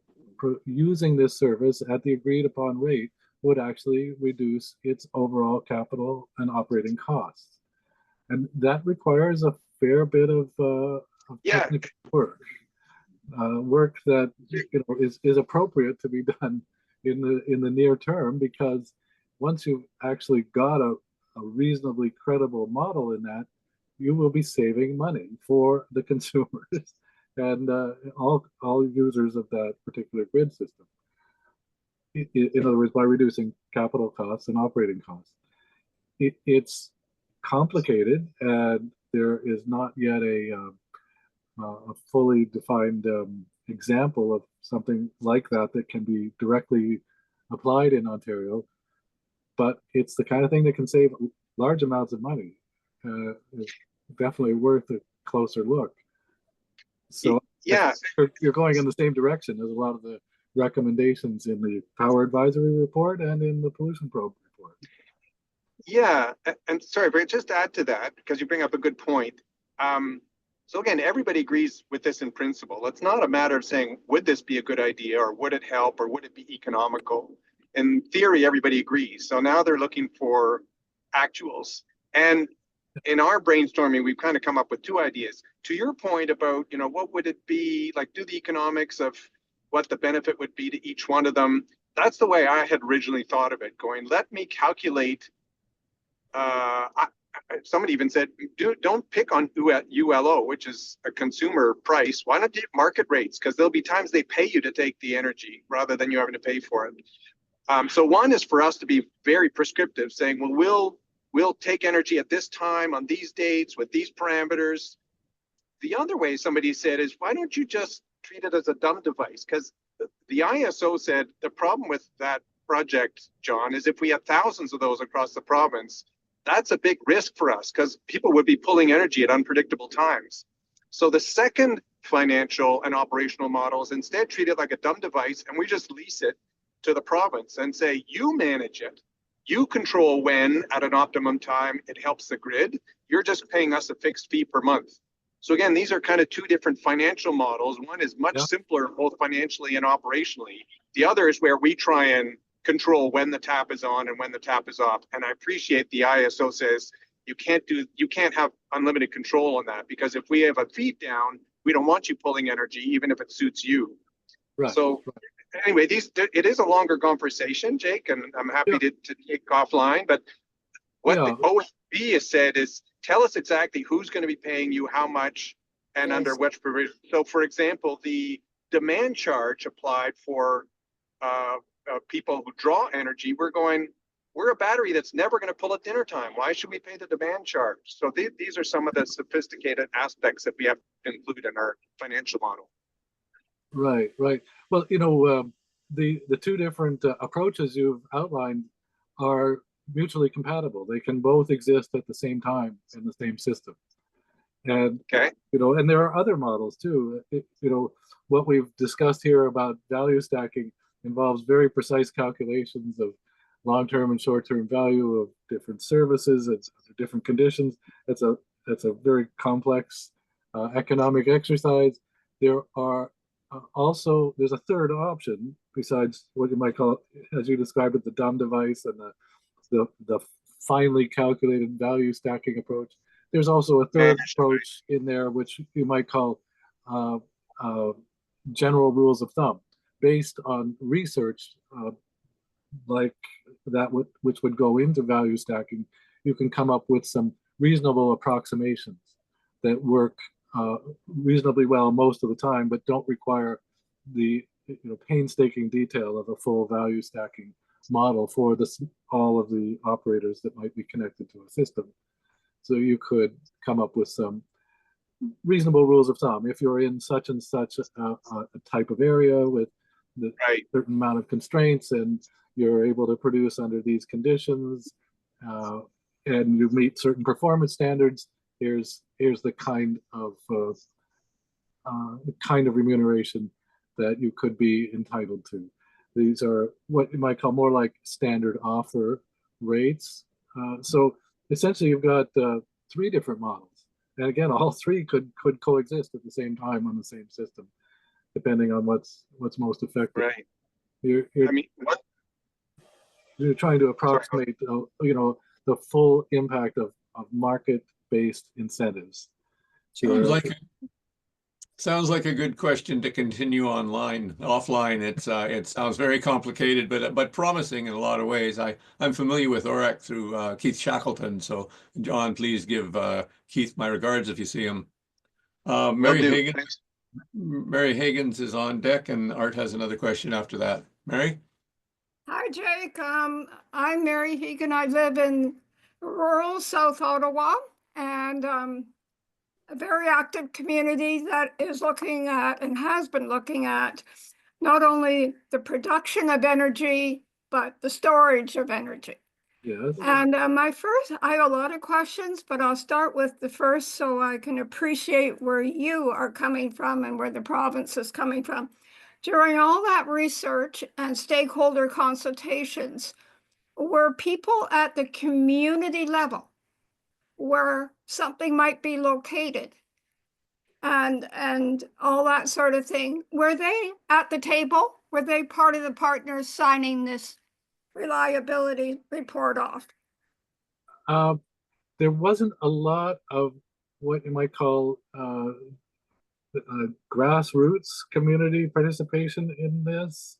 using this service at the agreed upon rate would actually reduce its overall capital and operating costs. And that requires a fair bit of technical work, work that is appropriate to be done in the near term, because once you've actually got a reasonably credible model in that, you will be saving money for the consumers and all users of that particular grid system. In other words, by reducing capital costs and operating costs. It's complicated, and there is not yet a fully defined example of something like that that can be directly applied in Ontario. But it's the kind of thing that can save large amounts of money. It's definitely worth a closer look. So yeah, you're going in the same direction as a lot of the recommendations in the Power Advisory Report and in the Pollution Probe report. yeah, and sorry, but just to add to that, because you bring up a good point. So again, everybody agrees with this in principle. It's not a matter of saying, would this be a good idea, or would it help, or would it be economical? In theory, everybody agrees. So now they're looking for actuals. And in our brainstorming, we've kind of come up with two ideas. To your point about, what would it be, like, do the economics of what the benefit would be to each one of them. That's the way I had originally thought of it, going, let me calculate. Somebody even said, don't pick on ULO, which is a consumer price. Why not do market rates? Because there'll be times they pay you to take the energy rather than you having to pay for it. So one is for us to be very prescriptive, saying, well, we'll take energy at this time on these dates with these parameters. The other way somebody said is, why don't you just treat it as a dumb device? Because the ISO said the problem with that project, John, is if we had thousands of those across the province, that's a big risk for us, because people would be pulling energy at unpredictable times. So the second financial and operational model is instead treat it like a dumb device, and we just lease it to the province and say, you manage it. You control when at an optimum time it helps the grid. You're just paying us a fixed fee per month. So again, these are kind of two different financial models. One is much simpler, both financially and operationally. The other is where we try and control when the tap is on and when the tap is off. And I appreciate the ISO says you can't have unlimited control on that, because if we have a feed down, we don't want you pulling energy, even if it suits you. Right. So anyway, it is a longer conversation, Jake, and I'm happy to take offline. But what the OSB has said is, tell us exactly who's going to be paying you how much and under which provision. So, for example, the demand charge applied for people who draw energy, we're a battery that's never going to pull at dinner time. Why should we pay the demand charge? So these are some of the sophisticated aspects that we have to include in our financial model. Right. Well, the two different approaches you've outlined are mutually compatible. They can both exist at the same time in the same system. And, and there are other models too. What we've discussed here about value stacking involves very precise calculations of long-term and short-term value of different services at different conditions. That's a very complex economic exercise. There are there's a third option besides what you might call, as you described it, the dumb device and the finely calculated value stacking approach. There's also a third approach in there, which you might call general rules of thumb, based on research like that, which would go into value stacking. You can come up with some reasonable approximations that work reasonably well most of the time, but don't require the painstaking detail of a full value stacking model for all of the operators that might be connected to a system. So you could come up with some reasonable rules of thumb. If you're in such and such a type of area with the certain amount of constraints, and you're able to produce under these conditions, and you meet certain performance standards, here's the kind of remuneration that you could be entitled to. These are what you might call more like standard offer rates. So essentially, you've got three different models, and again, all three could coexist at the same time on the same system, depending on what's most effective. Right. You're I mean, what? you're trying to Sorry, approximate, the full impact of market-based incentives. Sounds like a good question to continue offline. It sounds very complicated, but promising in a lot of ways. I'm familiar with ORAC through Keith Shackleton. So John, please give Keith my regards if you see him. Will Mary do. Hagan, Thanks. Mary Higgins is on deck, and Art has another question after that. Mary? Hi, Jake. I'm Mary Hegan. I live in rural South Ottawa, and a very active community that is looking at and has been looking at not only the production of energy, but the storage of energy. Yes. And I have a lot of questions, but I'll start with the first so I can appreciate where you are coming from and where the province is coming from. During all that research and stakeholder consultations, were people at the community level where something might be located and all that sort of thing, were they at the table? Were they part of the partners signing this reliability report off? There wasn't a lot of what you might call grassroots community participation in this.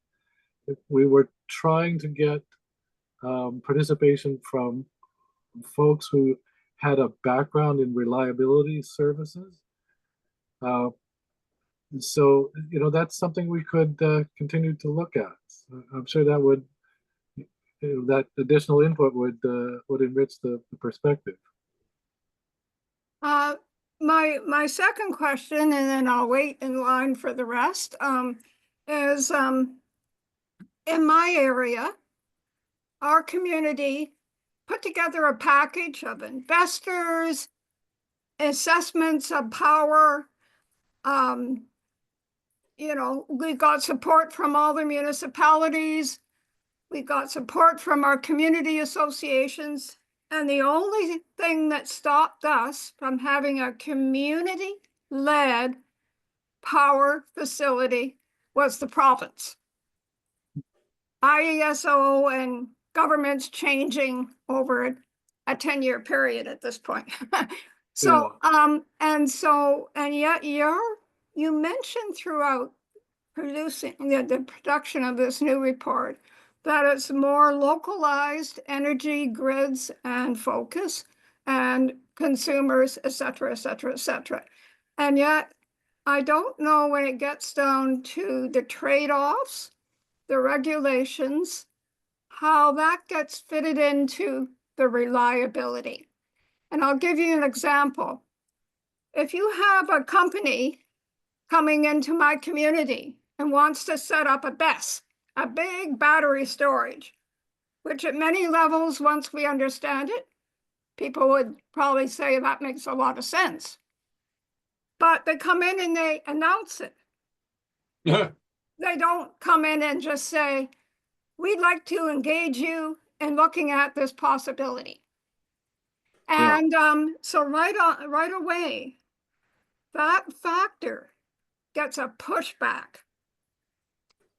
We were trying to get participation from folks who had a background in reliability services. So, that's something we could continue to look at. I'm sure that would, that additional input would enrich the perspective. My second question, and then I'll wait in line for the rest, is in my area, our community put together a package of investors, assessments of power. We got support from all the municipalities. We got support from our community associations. And the only thing that stopped us from having a community-led power facility was the province. IESO and government's changing over a 10-year period at this point. And yet you mentioned throughout producing the production of this new report that it's more localized energy grids and focus and consumers, et cetera, et cetera, et cetera. And yet I don't know when it gets down to the trade-offs, the regulations, how that gets fitted into the reliability. And I'll give you an example. If you have a company coming into my community and wants to set up a BESS, a big battery storage, which at many levels, once we understand it, people would probably say that makes a lot of sense. But they come in and they announce it. They don't come in and just say, we'd like to engage you in looking at this possibility. And so right away, that factor gets a pushback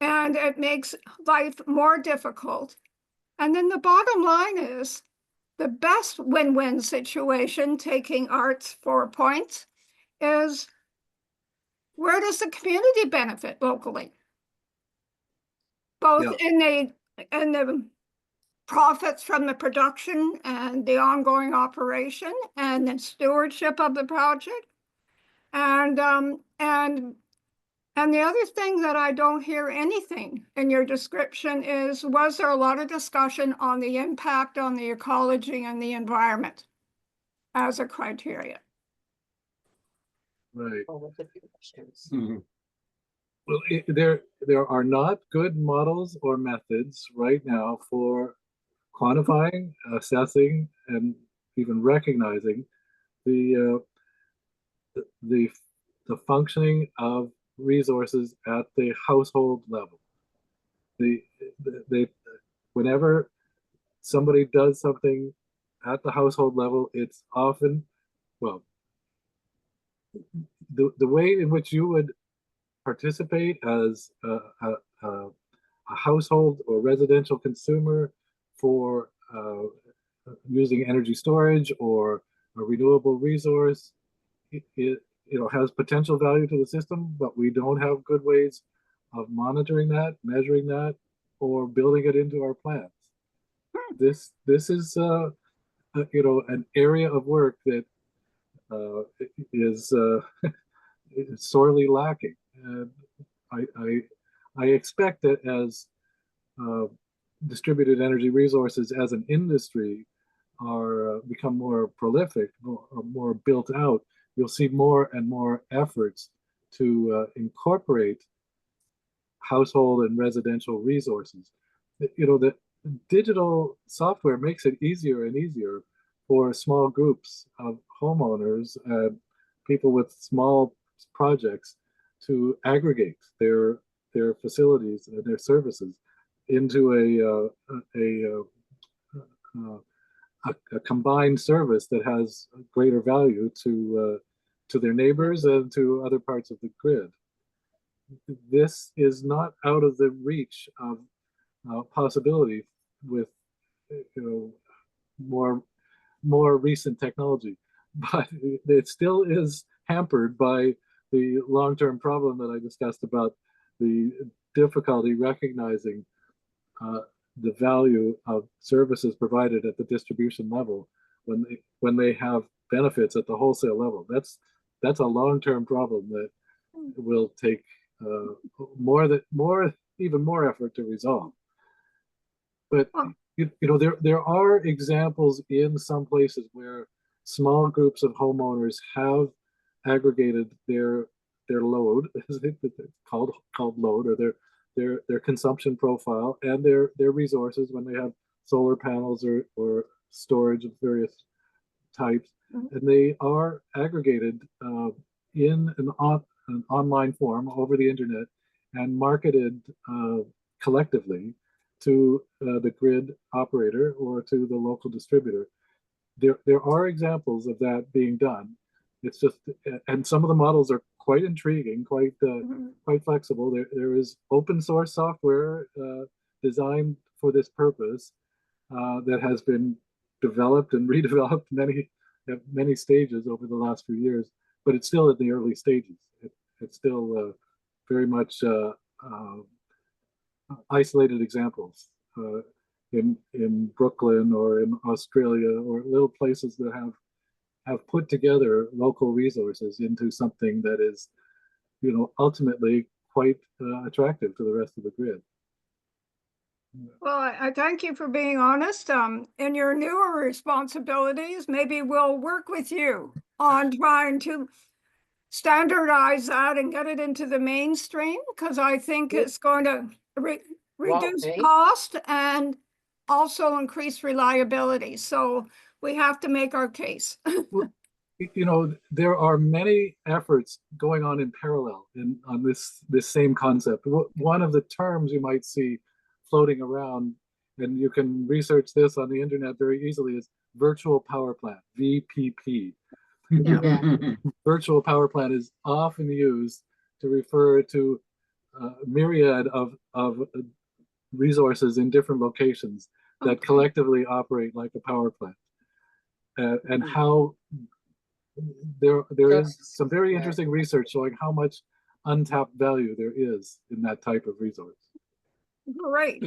and it makes life more difficult. And then the bottom line is the best win-win situation, taking Art's 4 points, is where does the community benefit locally? Both in the profits from the production and the ongoing operation and the stewardship of the project. And the other thing that I don't hear anything in your description is, was there a lot of discussion on the impact on the ecology and the environment as a criteria? Right. Mhm. Well, there are not good models or methods right now for quantifying, assessing, and even recognizing the functioning of resources at the household level. the they whenever somebody does something at the household level, it's often, well, the way in which you would participate as a household or residential consumer for using energy storage or a renewable resource, it has potential value to the system, but we don't have good ways of monitoring that, measuring that, or building it into our plans. This is an area of work that is sorely lacking. And I expect that as distributed energy resources as an industry are become more prolific, more built out, you'll see more and more efforts to incorporate household and residential resources. The digital software makes it easier and easier for small groups of homeowners and people with small projects to aggregate their facilities and their services into a combined service that has greater value to their neighbors and to other parts of the grid. This is not out of the reach of possibility with more recent technology, but it still is hampered by the long-term problem that I discussed about the difficulty recognizing the value of services provided at the distribution level when they have benefits at the wholesale level. That's a long-term problem that will take even more effort to resolve. But there are examples in some places where small groups of homeowners have aggregated their load, called load, or their consumption profile and their resources when they have solar panels or storage of various types, and they are aggregated in an online form over the internet and marketed collectively to the grid operator or to the local distributor. There are examples of that being done. It's just, and some of the models are quite intriguing, quite flexible. There is open source software designed for this purpose that has been developed and redeveloped at many stages over the last few years, but it's still in the early stages. It's still very much isolated examples in Brooklyn or in Australia or little places that have put together local resources into something that is, ultimately quite attractive to the rest of the grid. Well, I thank you for being honest. In your newer responsibilities, maybe we'll work with you on trying to standardize that and get it into the mainstream, because I think it's going to reduce cost and also increase reliability. So we have to make our case. There are many efforts going on in parallel on this same concept. One of the terms you might see floating around, and you can research this on the internet very easily, is virtual power plant, VPP. Virtual power plant is often used to refer to a myriad of resources in different locations that collectively operate like a power plant. And how there is some very interesting research showing how much untapped value there is in that type of resource. Great.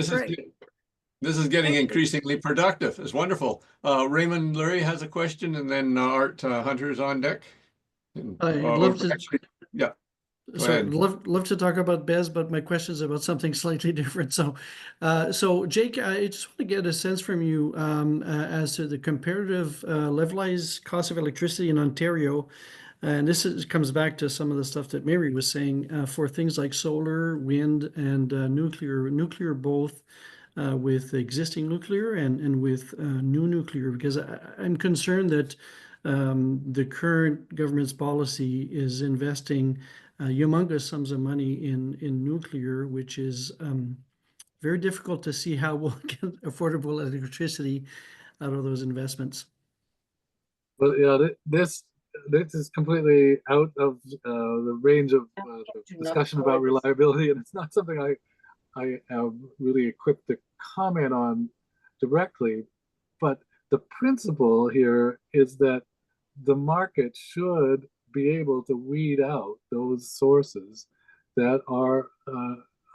This is getting increasingly productive. It's wonderful. Raymond Lurie has a question, and then Art Hunter's on deck. I'd love to. Yeah. Sorry, love to talk about BES, but my question is about something slightly different. So Jake, I just want to get a sense from you as to the comparative levelized cost of electricity in Ontario. And this comes back to some of the stuff that Mary was saying for things like solar, wind, and nuclear both, with existing nuclear and with new nuclear, because I'm concerned that the current government's policy is investing humongous sums of money in nuclear, which is very difficult to see how we'll get affordable electricity out of those investments. Well, yeah, this is completely out of the range of discussion about reliability, and it's not something I am really equipped to comment on directly. But the principle here is that the market should be able to weed out those sources that are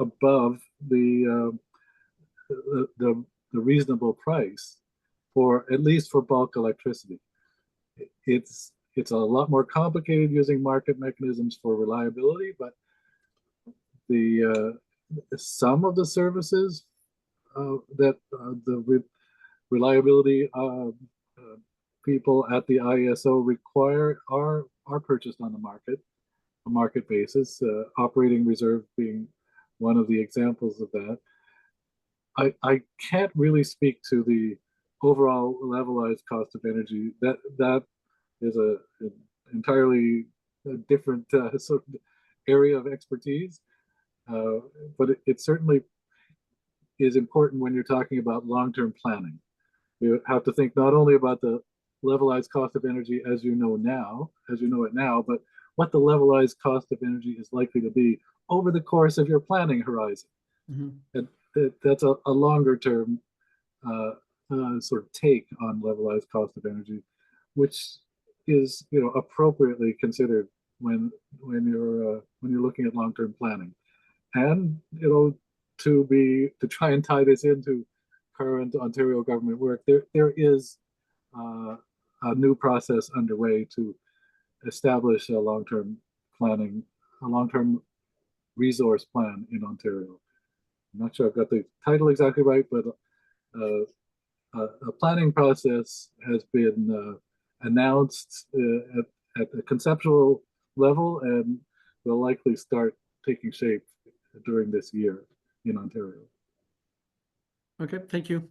above the reasonable price for, at least for bulk electricity. It's a lot more complicated using market mechanisms for reliability, but the some of the services that the reliability people at the ISO require are purchased on the market basis. Operating reserve being one of the examples of that. I can't really speak to the overall levelized cost of energy. That is an entirely different sort of area of expertise, but it certainly is important when you're talking about long-term planning. You have to think not only about the levelized cost of energy as you know it now, but what the levelized cost of energy is likely to be over the course of your planning horizon. Mm-hmm. And that's a longer term sort of take on levelized cost of energy, which is appropriately considered when you're looking at long-term planning. And to try and tie this into current Ontario government work, there is a new process underway to establish a long-term resource plan in Ontario. I'm not sure I've got the title exactly right, but a planning process has been announced at the conceptual level and will likely start taking shape during this year in Ontario. Okay, thank you.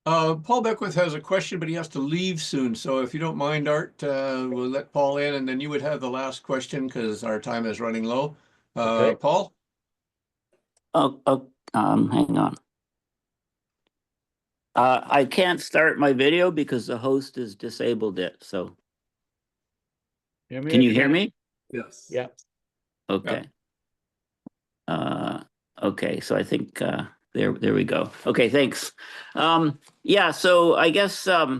Paul Beckwith has a question, but he has to leave soon. So if you don't mind, Art, we'll let Paul in, and then you would have the last question because our time is running low. Okay. Paul? Hang on. I can't start my video because the host has disabled it. So can you hear me? Yes. Yeah. Okay. Okay. So I think there we go. Okay. Thanks. Yeah. So I guess my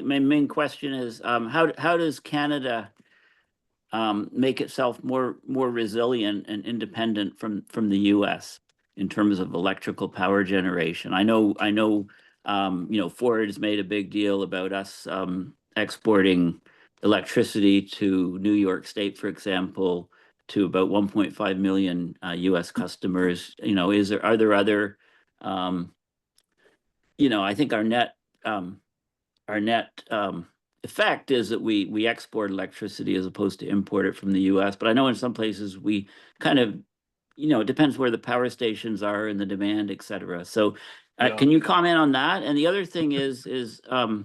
main question is how does Canada make itself more resilient and independent from the U.S. in terms of electrical power generation? I know, Ford has made a big deal about us exporting electricity to New York State, for example, to about 1.5 million U.S. customers. Are there other? I think our net effect is that we export electricity as opposed to import it from the U.S. But I know in some places we kind of, it depends where the power stations are and the demand, et cetera. So can you comment on that? And the other thing is I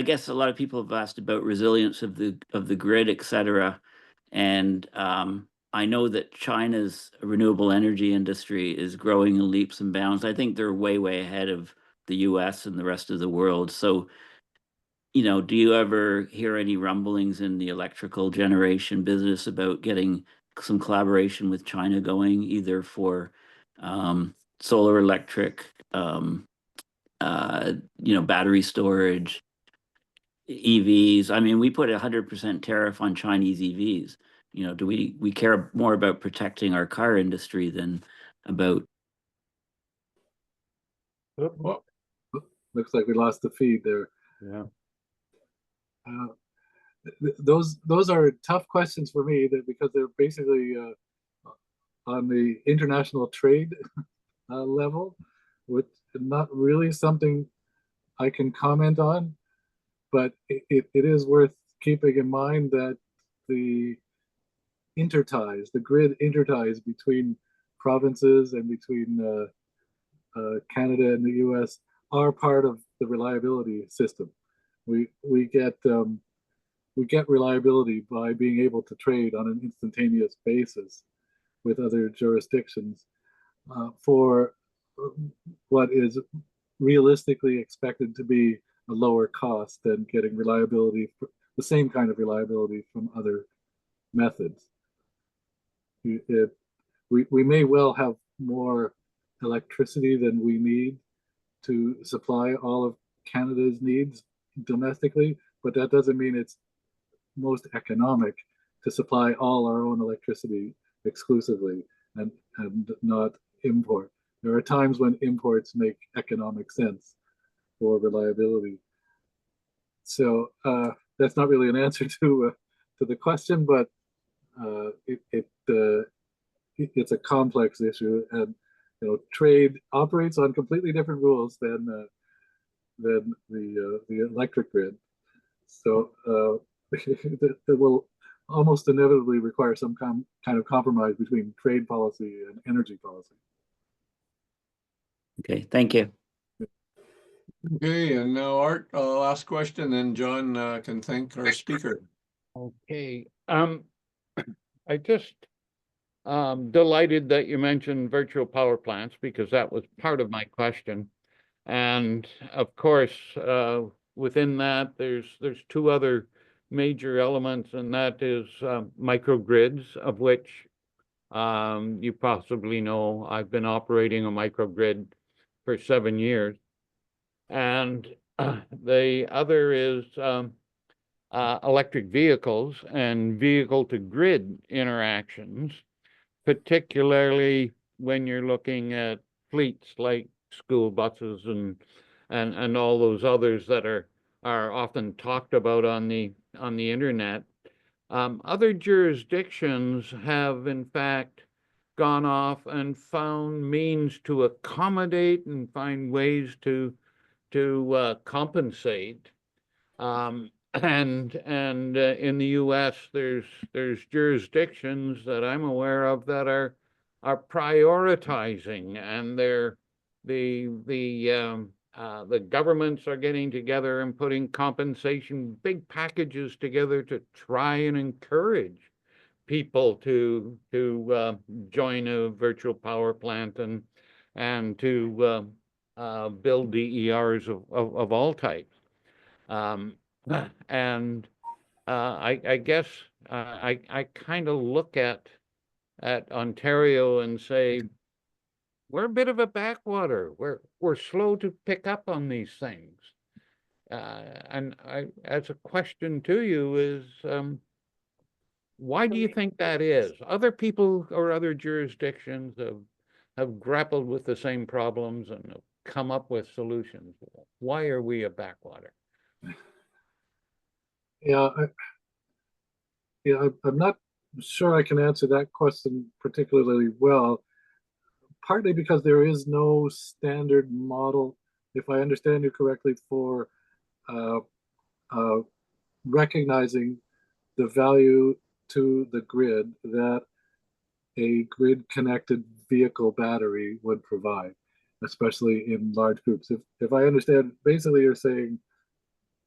guess a lot of people have asked about resilience of the grid, et cetera. And I know that China's renewable energy industry is growing in leaps and bounds. I think they're way ahead of the U.S. and the rest of the world. So do you ever hear any rumblings in the electrical generation business about getting some collaboration with China going, either for solar electric, battery storage, EVs? I mean, we put 100% tariff on Chinese EVs. Do we care more about protecting our car industry than about? Well, looks like we lost the feed there. Yeah. Those are tough questions for me because they're basically on the international trade level, which is not really something I can comment on, but it is worth keeping in mind that the grid interties between provinces and between Canada and the US are part of the reliability system. We get reliability by being able to trade on an instantaneous basis. with other jurisdictions for what is realistically expected to be a lower cost than getting reliability, the same kind of reliability from other methods. We may well have more electricity than we need to supply all of Canada's needs domestically, but that doesn't mean it's most economic to supply all our own electricity exclusively and not import. There are times when imports make economic sense for reliability. So that's not really an answer to the question, but it's a complex issue, and trade operates on completely different rules than the electric grid. So it will almost inevitably require some kind of compromise between trade policy and energy policy. Okay, thank you. Okay, and now Art, last question, then John can thank our speaker. Okay, I just delighted that you mentioned virtual power plants, because that was part of my question. And of course, within that, there's two other major elements, and that is microgrids, of which you possibly know I've been operating a microgrid for 7 years. And the other is electric vehicles and vehicle to grid interactions, particularly when you're looking at fleets like school buses and all those others that are often talked about on the internet. Other jurisdictions have in fact gone off and found means to accommodate and find ways to compensate. And in the U.S., there's jurisdictions that I'm aware of that are prioritizing, and the governments are getting together and putting compensation big packages together to try and encourage people to join a virtual power plant and to build DERs of all types. And I guess I kind of look at Ontario and say, we're a bit of a backwater. We're slow to pick up on these things. And as a question to you is, why do you think that is? Other people or other jurisdictions have grappled with the same problems and have come up with solutions. Why are we a backwater? Yeah, I'm not sure I can answer that question particularly well, partly because there is no standard model, if I understand you correctly, for recognizing the value to the grid that a grid-connected vehicle battery would provide, especially in large groups. If I understand, basically you're saying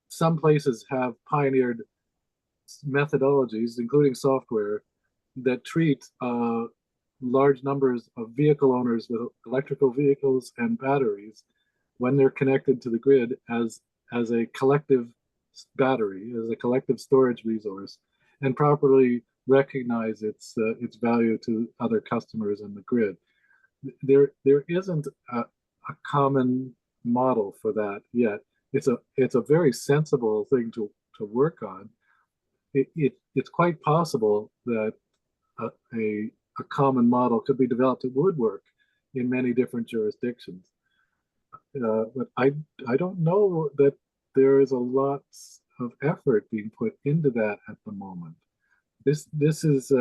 some places have pioneered methodologies, including software, that treat large numbers of vehicle owners with electrical vehicles and batteries, when they're connected to the grid, as a collective battery, as a collective storage resource, and properly recognize its value to other customers in the grid. There isn't a common model for that yet. It's a very sensible thing to work on. It's quite possible that a common model could be developed. It would work in many different jurisdictions. But I don't know that there is a lot of effort being put into that at the moment. This is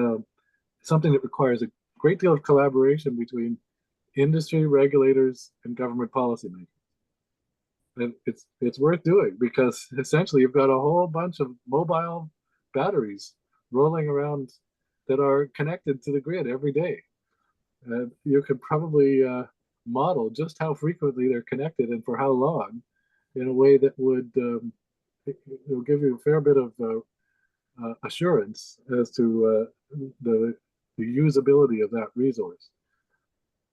something that requires a great deal of collaboration between industry, regulators, and government policymakers. And it's worth doing, because essentially you've got a whole bunch of mobile batteries rolling around that are connected to the grid every day. And you could probably model just how frequently they're connected and for how long, in a way that would it'll give you a fair bit of assurance as to the usability of that resource.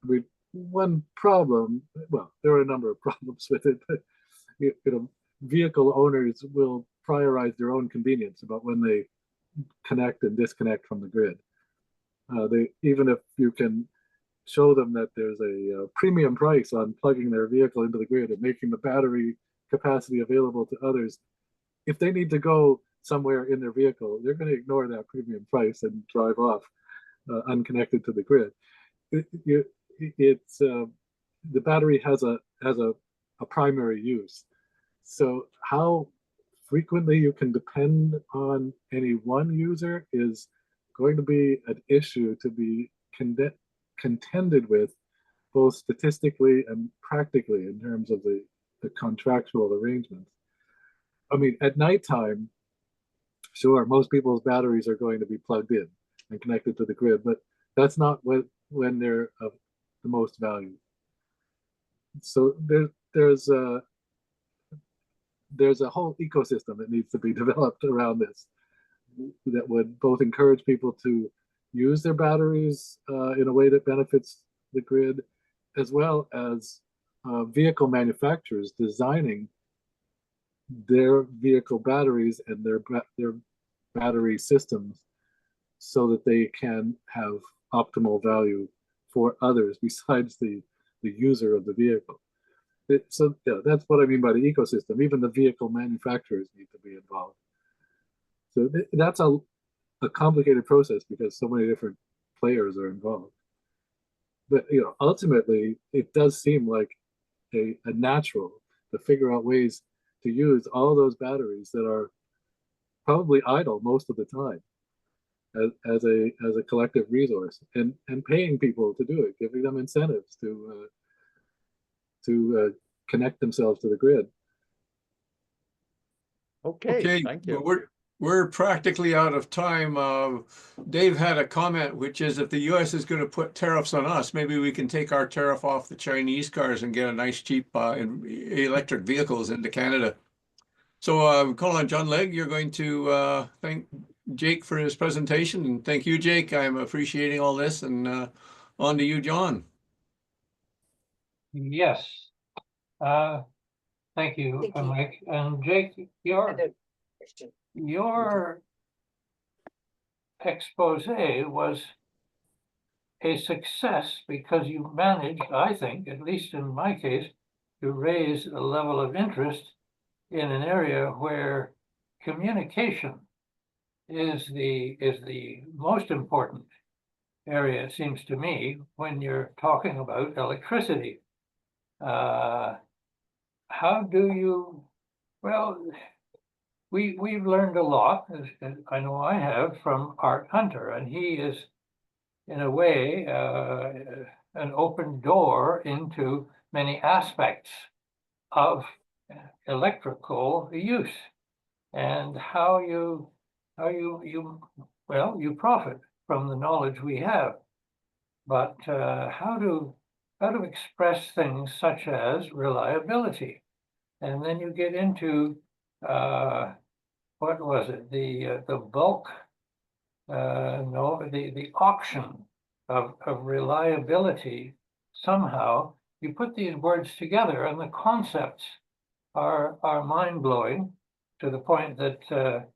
I mean, one problem, well, there are a number of problems with it, but vehicle owners will prioritize their own convenience about when they connect and disconnect from the grid. Even if you can show them that there's a premium price on plugging their vehicle into the grid and making the battery capacity available to others, if they need to go somewhere in their vehicle, they're going to ignore that premium price and drive off unconnected to the grid. The battery has a primary use. So how frequently you can depend on any one user is going to be an issue to be contended with, both statistically and practically, in terms of the contractual arrangements. I mean, at nighttime, sure, most people's batteries are going to be plugged in and connected to the grid, but that's not when they're of the most value. So there's a whole ecosystem that needs to be developed around this, that would both encourage people to use their batteries in a way that benefits the grid, as well as vehicle manufacturers designing their vehicle batteries and their battery systems so that they can have optimal value for others besides the user of the vehicle. So yeah, that's what I mean by the ecosystem. Even the vehicle manufacturers need to be involved. So that's a complicated process because so many different players are involved. But ultimately, it does seem like a natural to figure out ways to use all those batteries that are probably idle most of the time as a collective resource, and paying people to do it, giving them incentives to connect themselves to the grid. Okay, thank you. Well, we're practically out of time. Dave had a comment, which is if the U.S. is going to put tariffs on us, maybe we can take our tariff off the Chinese cars and get a nice cheap electric vehicles into Canada. So call on John Legg. You're going to thank Jake for his presentation, and thank you, Jake. I'm appreciating all this, and on to you, John. Yes. Thank you, Mike. And Jake, your expose was a success because you managed, I think, at least in my case, to raise a level of interest in an area where communication is the most important area, it seems to me, when you're talking about electricity. How do you, well, we've learned a lot, as I know I have, from Art Hunter, and he is, in a way, an open door into many aspects of electrical use, and how you profit from the knowledge we have, but how to express things such as reliability. And then you get into what was it? The bulk, the auction of reliability. Somehow you put these words together, and the concepts are mind-blowing, to the point that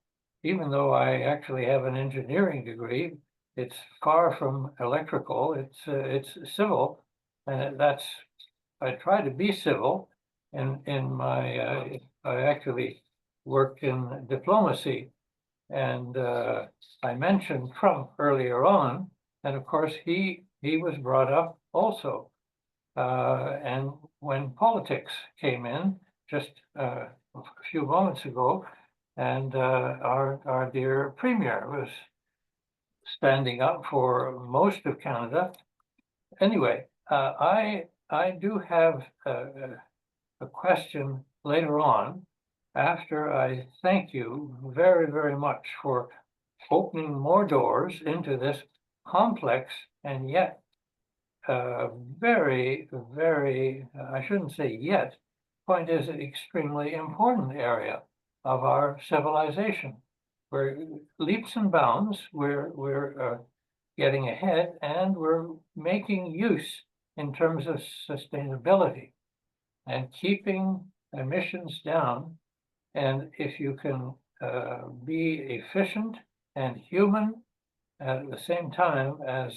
even though I actually have an engineering degree, it's far from electrical. It's civil, and I try to be civil. In my, I actually worked in diplomacy, and I mentioned Trump earlier on, and of course he was brought up also. And when politics came in just a few moments ago, and our dear Premier was standing up for most of Canada. Anyway, I do have a question later on, after I thank you very, very much for opening more doors into this complex and yet very, very, I shouldn't say yet, point is an extremely important area of our civilization. We're leaps and bounds, we're getting ahead, and we're making use in terms of sustainability and keeping emissions down. And if you can be efficient and human at the same time as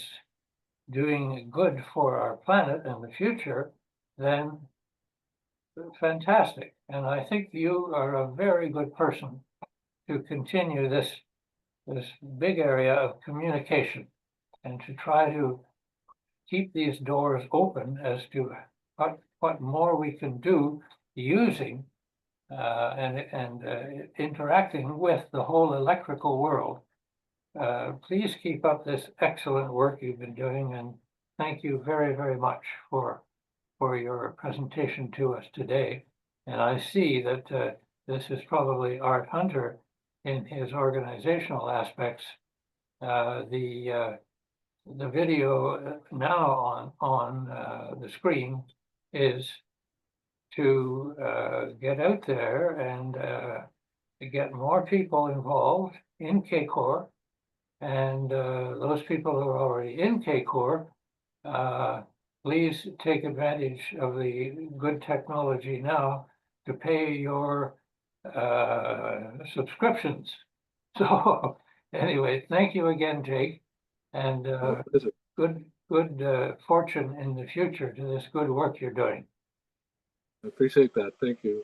doing good for our planet and the future, then fantastic. And I think you are a very good person to continue this big area of communication and to try to keep these doors open as to what more we can do using and interacting with the whole electrical world. Please keep up this excellent work you've been doing, and thank you very, very much for your presentation to us today. And I see that this is probably Art Hunter in his organizational aspects. The video now on the screen is to get out there and get more people involved in CACOR. And those people who are already in CACOR, please take advantage of the good technology now to pay your subscriptions. So anyway, thank you again, Jake, and good fortune in the future to this good work you're doing. I appreciate that. Thank you.